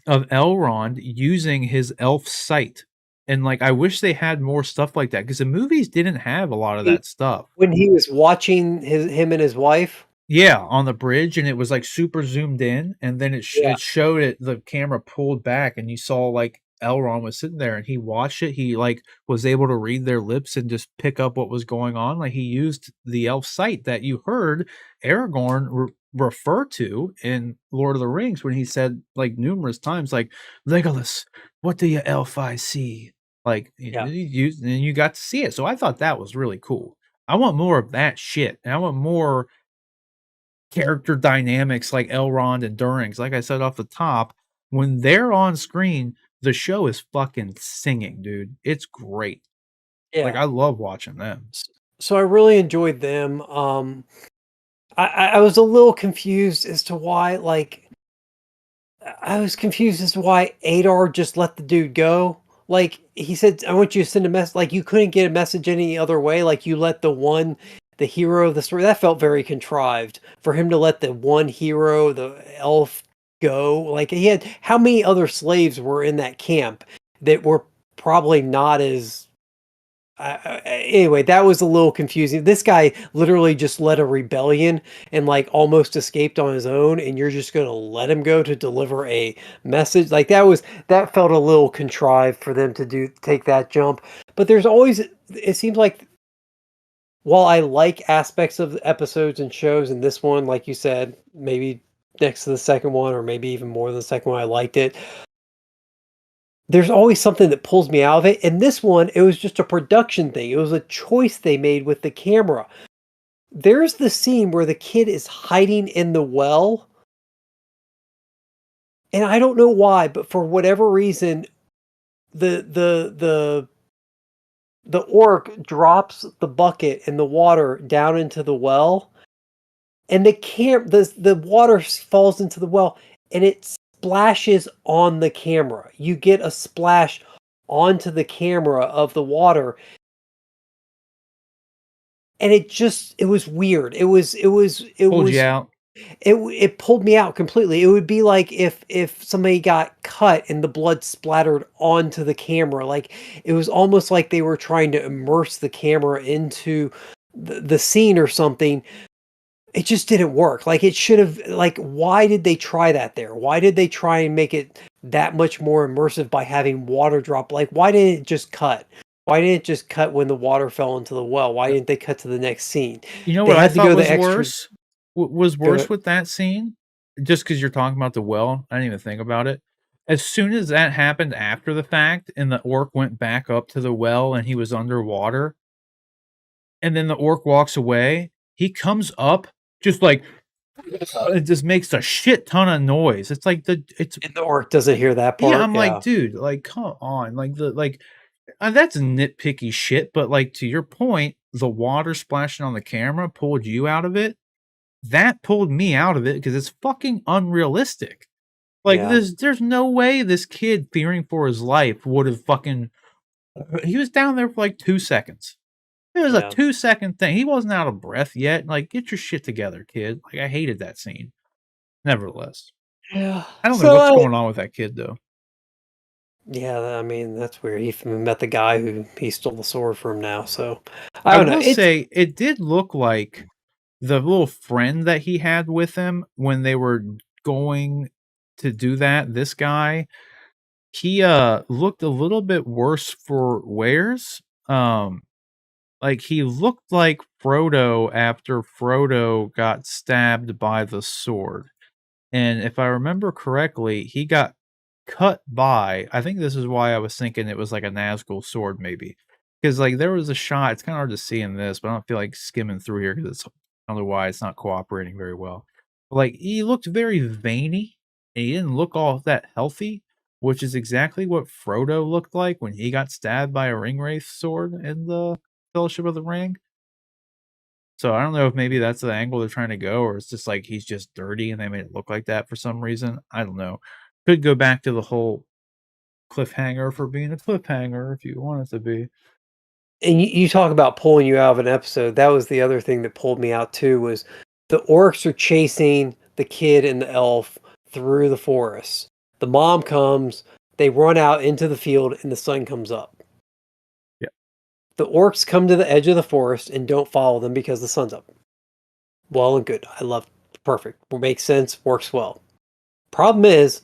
of Elrond using his elf sight. And like, I wish they had more stuff like that because the movies didn't have a lot of He that stuff. when he was watching him and his wife? Yeah, on the bridge, and it was, like, super zoomed in, and then Yeah, it showed it the camera pulled back, and you saw, like, Elrond was sitting there, and he watched it, he, like, was able to read their lips and just pick up what was going on, like, he used the elf sight that you heard Aragorn refer to in Lord of the Rings when he said, like, numerous times, like, "Legolas, what do your elf eyes see?" Like, yeah, and you got to see it, so I thought that was really cool. I want more of that shit, and I want more character dynamics like Elrond and Durin. Like I said off the top, when they're on screen, the show is fucking singing, dude. It's great. Like, yeah. I love watching them. S so I really enjoyed them, I was a little confused as to why, like I was confused as to why Adar just let the dude go. Like, he said, "I want you to send a message." Like, you couldn't get a message any other way, like, you let the hero of the story that felt very contrived for him to let the one hero, the elf, go. Like, he had how many other slaves were in that camp that were probably not as anyway, that was a little confusing. This guy literally just led a rebellion and like almost escaped on his own, and you're just gonna let him go to deliver a message. Like that felt a little contrived for them to take that jump. But there's always it seems like while I like aspects of the episodes and shows, and this one, like you said, maybe next to the second one, or maybe even more than the second one, I liked it. There's always something that pulls me out of it, and this one, it was just a production thing, it was a choice they made with the camera. There's the scene where the kid is hiding in the well, and I don't know why, but for whatever reason, the the the the orc drops the bucket and the water down into the well, and the water falls into the well, and it splashes on the camera. You get a splash onto the camera of the water, and it was weird. Pulled you out. It pulled me out completely. It would be like if somebody got cut and the blood splattered onto the camera. Like, it was almost like they were trying to immerse the camera into the scene or something. It just didn't work. Like, it should have, like, why did they try that there? Why did they try and make it that much more immersive by having water drop? Like, why didn't it just cut? Why didn't it just cut when the water fell into the well? Why didn't they cut to the next scene? You know They what I had to thought go the was extra. worse? What was Go worse with that scene? Just because 'cause you're talking about the well, I didn't even think about it. As soon as that happened after the fact and the orc went back up to the well and he was underwater, and then the orc walks away, he comes up just like it just makes a shit ton of noise. It's like it's And the orc doesn't hear that yeah, part, I'm like, yeah. dude, like, come on, that's nitpicky shit. But like to your point, the water splashing on the camera pulled you out of it. That pulled me out of it because it's fucking unrealistic. Like Yeah, there's no way this kid fearing for his life would have fucking. He was down there for like 2 seconds. It was a yeah. 2 second thing. He wasn't out of breath yet. Like, get your shit together, kid. Like, I hated that scene. Nevertheless, Yeah, I don't know so what's going on with that kid though. yeah, I mean, that's weird. He met the guy who he stole the sword from now, so I I don't know, will it's say it did look like the little friend that he had with him when they were going to do that, this guy, he, looked a little bit worse for wears. Like, he looked like Frodo after Frodo got stabbed by the sword. And if I remember correctly, he got cut by I think this is why I was thinking it was like a Nazgul sword maybe, because like, there was a shot it's kinda hard to see in this, but I don't feel like skimming through here because it's I don't know why it's not cooperating very well. But, like, he looked very veiny, and he didn't look all that healthy, which is exactly what Frodo looked like when he got stabbed by a ringwraith sword in the Fellowship of the Ring. So I don't know if maybe that's the angle they're trying to go, or it's just like he's just dirty and they made it look like that for some reason. I don't know. Could go back to the whole cliffhanger for being a cliffhanger if you want it to be. And you talk about pulling you out of an episode. That was the other thing that pulled me out too, was the orcs are chasing the kid and the elf through the forest. The mom comes, they run out into the field, and the sun comes up. Yeah. The orcs come to the edge of the forest and don't follow them because the sun's up. Well and good. I love perfect. Makes sense, works well. Problem is,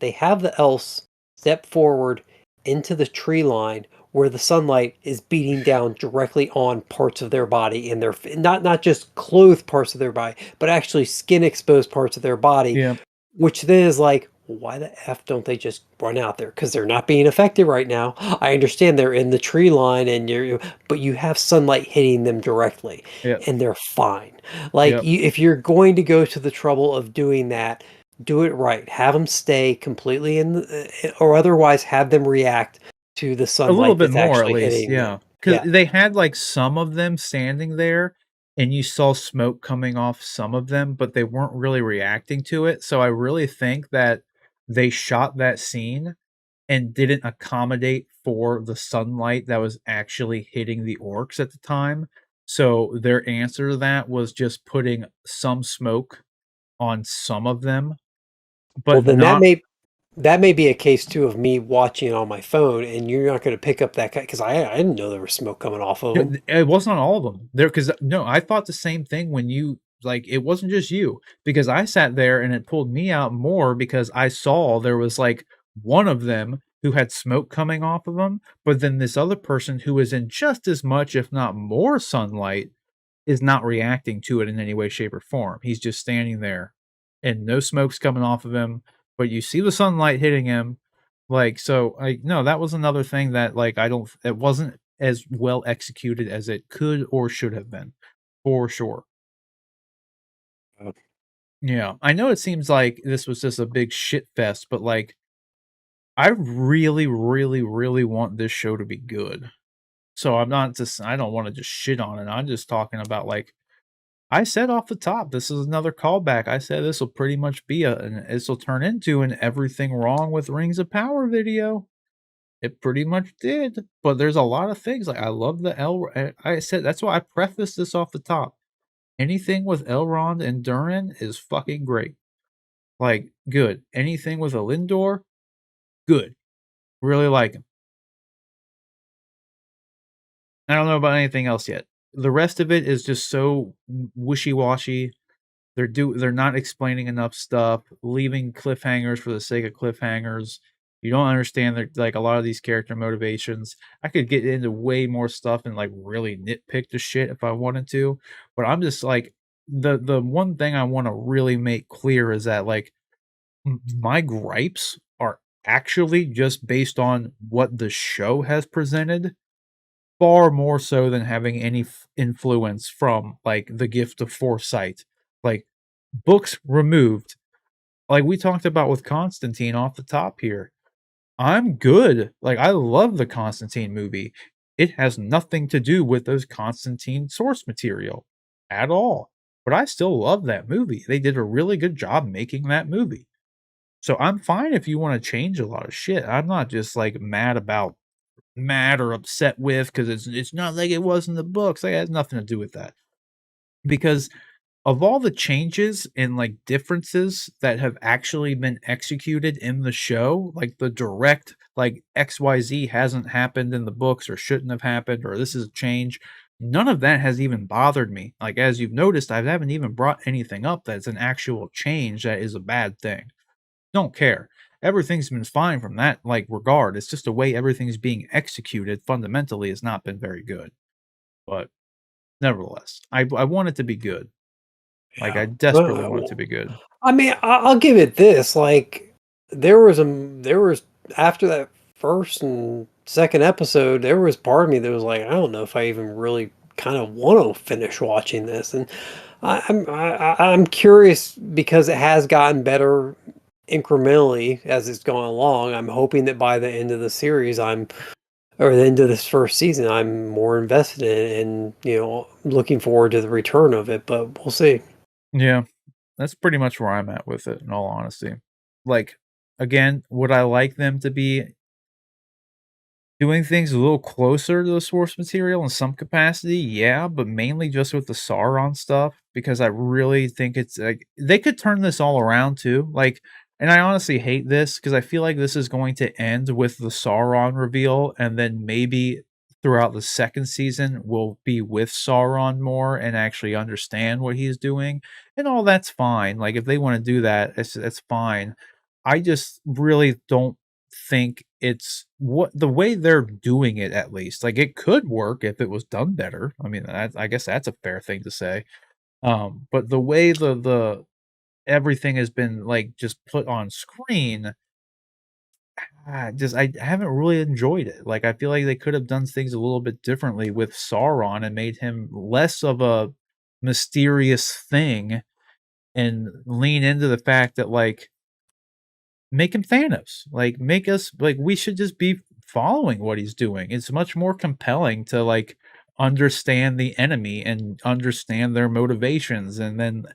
they have the elves step forward into the tree line where the sunlight is beating down directly on parts of their body, and their not just clothed parts of their body, but actually skin exposed parts of their body, Yeah. which then is like, why the F don't they just run out there? Because they're not being affected right now. I understand they're in the tree line and but you have sunlight hitting them directly Yep. and they're fine. Like, Yep. if you're going to go to the trouble of doing that, do it right. Have them stay completely or otherwise have them react to the A little sunlight bit that's more at actually least, hitting them. yeah. Because Yeah. they had, like, some of them standing there, and you saw smoke coming off some of them, but they weren't really reacting to it, so I really think that they shot that scene and didn't accommodate for the sunlight that was actually hitting the orcs at the time, so their answer to that was just putting some smoke on some of them, Well, but then not. that may be a case too of me watching on my phone, and you're not going to pick up that because I didn't know there was smoke coming off of No, them. it wasn't on all of them. There, because no, I thought the same thing when you like, it wasn't just you, because I sat there and it pulled me out more because I saw there was, like, one of them who had smoke coming off of him, but then this other person who was in just as much, if not more sunlight is not reacting to it in any way, shape, or form. He's just standing there and no smoke's coming off of him, but you see the sunlight hitting him. Like, so I no, that was another thing that like I don't it wasn't as well executed as it could or should have been, for sure. Yeah. I know it seems like this was just a big shit fest, but like I really, really, really want this show to be good. So I'm not just I don't want to just shit on it. I'm just talking about like I said off the top, this is another callback. I said this will pretty much be this will turn into an everything wrong with Rings of Power video. It pretty much did, but there's a lot of things like I love the I said that's why I prefaced this off the top. Anything with Elrond and Durin is fucking great. Like good. Anything with Elindor, good. Really like him. I don't know about anything else yet. The rest of it is just so wishy washy. They're not explaining enough stuff, leaving cliffhangers for the sake of cliffhangers. You don't understand their like a lot of these character motivations. I could get into way more stuff and like really nitpick the shit if I wanted to, but I'm just like the one thing I want to really make clear is that like my gripes are actually just based on what the show has presented far more so than having any influence from like the gift of foresight. Like books removed, like we talked about with Constantine off the top here. I'm good. Like I love the Constantine movie. It has nothing to do with those Constantine source material at all. But I still love that movie. They did a really good job making that movie. So I'm fine if you want to change a lot of shit. I'm not just like mad or upset with because it's not like it was in the books. It has nothing to do with that. Because of all the changes and, like, differences that have actually been executed in the show, like, the direct, like, XYZ hasn't happened in the books or shouldn't have happened or this is a change, none of that has even bothered me. Like, as you've noticed, I haven't even brought anything up that's an actual change that is a bad thing. Don't care. Everything's been fine from that, like, regard. It's just the way everything's being executed fundamentally has not been very good. But nevertheless, I want it to be good. Like, Yeah. I desperately want it to be good. I mean, I'll give it this. Like, there was after that first and second episode, there was part of me that was like, I don't know if I even really kind of want to finish watching this, and I'm curious because it has gotten better incrementally as it's gone along. I'm hoping that by the end of the series, I'm or the end of this first season, I'm more invested in it and, looking forward to the return of it, but we'll see. Yeah, that's pretty much where I'm at with it, in all honesty. Like, again, would I like them to be doing things a little closer to the source material in some capacity? Yeah, but mainly just with the Sauron stuff, because I really think it's like they could turn this all around too. Like, and I honestly hate this because I feel like this is going to end with the Sauron reveal, and then maybe throughout the second season we'll be with Sauron more and actually understand what he's doing. And all that's fine. Like if they want to do that, it's fine. I just really don't think it's what the way they're doing it, at least. Like, it could work if it was done better. I mean, I guess that's a fair thing to say. But the way the everything has been, like, just put on screen, just I haven't really enjoyed it. Like, I feel like they could have done things a little bit differently with Sauron and made him less of a mysterious thing and lean into the fact that, like, make him Thanos. Like, make us like we should just be following what he's doing. It's much more compelling to like understand the enemy and understand their motivations and then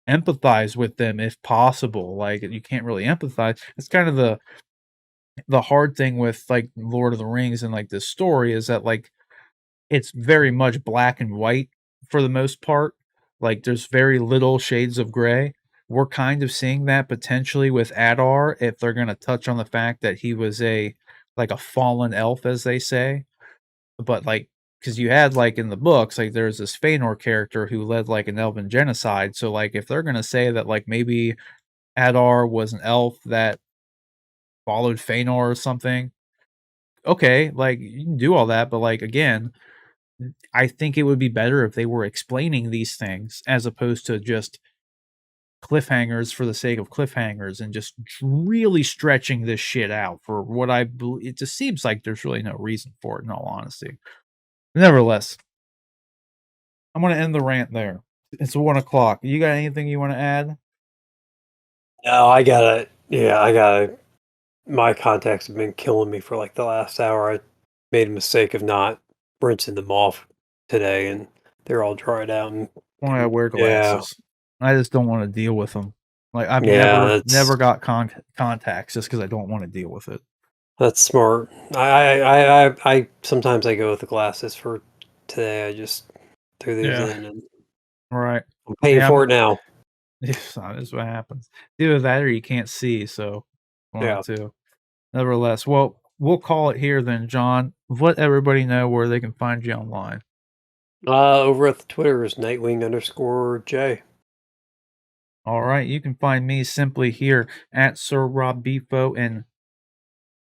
empathize with them if possible. Like you can't really empathize. It's kind of the hard thing with like Lord of the Rings and like this story is that like it's very much black and white for the most part. Like, there's very little shades of gray. We're kind of seeing that potentially with Adar if they're gonna touch on the fact that he was a fallen elf, as they say. But, like, because you had, like, in the books, like, there's this Feanor character who led, like, an elven genocide, so, like, if they're gonna say that, like, maybe Adar was an elf that followed Feanor or something, okay, like, you can do all that, but, like, again, I think it would be better if they were explaining these things as opposed to just cliffhangers for the sake of cliffhangers and just really stretching this shit out for what I believe. It just seems like there's really no reason for it, in all honesty. Nevertheless, I'm going to end the rant there. It's 1 o'clock. You got anything you want to add? No, I gotta, yeah, I gotta. My contacts have been killing me for like the last hour. I made a mistake of not rinsing them off today, and they're all dried out. Why I wear Yeah, glasses. I just don't want to deal with them. Like I've yeah, never got contacts just because I don't want to deal with it. that's smart. I sometimes I go with the glasses for today. I just threw those Yeah. in, and Right. I'm paying Yeah. for it now. That's what happens. Either that or you can't see. So one of Yeah. the two. Nevertheless, well, we'll call it here then, John. Let everybody know where they can find you online. Over at the Twitter is Nightwing_J. All right, you can find me simply here at Sir Rob Bifo and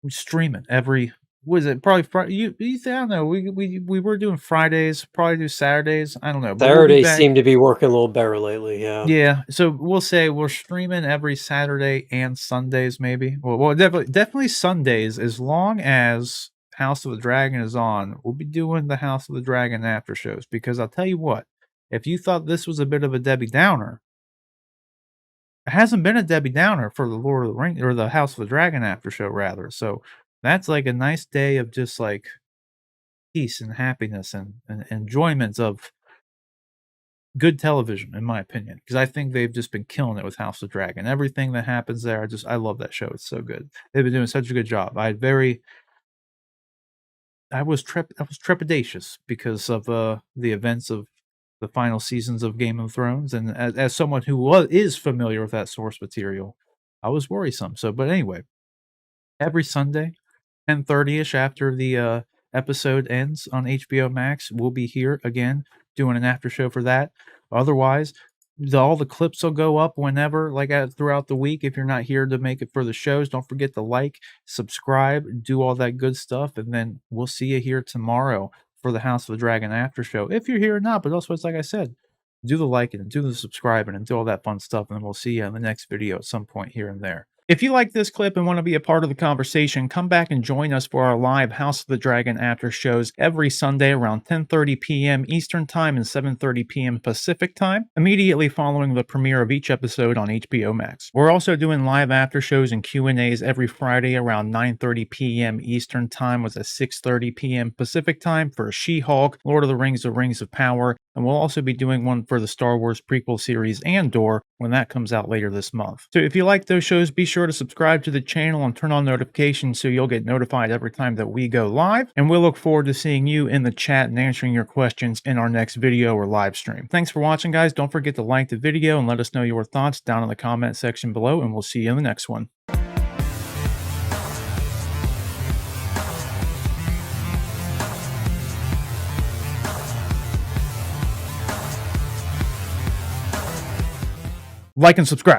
streaming every. Was it probably Friday? I don't know. We were doing Fridays, probably do Saturdays. I don't know, but we'll be Saturdays back. seem to be working a little better lately. Yeah. Yeah, so we'll say we're streaming every Saturday and Sundays, maybe. Well, definitely Sundays, as long as House of the Dragon is on. We'll be doing the House of the Dragon after shows because I'll tell you what, if you thought this was a bit of a Debbie Downer, it hasn't been a Debbie Downer for the Lord of the Ring or the House of the Dragon after show, rather. So that's like a nice day of just like peace and happiness and enjoyment of good television, in my opinion, because I think they've just been killing it with House of Dragon. Everything that happens there, I love that show. It's so good. They've been doing such a good job. I was trepidatious because of the events of the final seasons of Game of Thrones, and as someone who is familiar with that source material, I was worrisome. So, but anyway, every Sunday 10:30ish after the episode ends on HBO Max. We'll be here again doing an after show for that. Otherwise, all the clips will go up whenever, like throughout the week. If you're not here to make it for the shows, don't forget to like, subscribe, do all that good stuff, and then we'll see you here tomorrow for the House of the Dragon after show. If you're here or not, but also it's like I said, do the liking and do the subscribing and do all that fun stuff, and then we'll see you in the next video at some point here and there. If you like this clip and want to be a part of the conversation, come back and join us for our live House of the Dragon after shows every Sunday around 10:30 p.m. Eastern Time and 7:30 p.m. Pacific Time, immediately following the premiere of each episode on HBO Max. We're also doing live after shows and Q&As every Friday around 9:30 p.m. Eastern Time with a 6:30 p.m. Pacific Time for She-Hulk, Lord of the Rings of Power, and we'll also be doing one for the Star Wars prequel series Andor when that comes out later this month. So if you like those shows, be sure to subscribe to the channel and turn on notifications so you'll get notified every time that we go live. And we'll look forward to seeing you in the chat and answering your questions in our next video or live stream. Thanks for watching, guys. Don't forget to like the video and let us know your thoughts down in the comment section below, and we'll see you in the next one. Like and subscribe.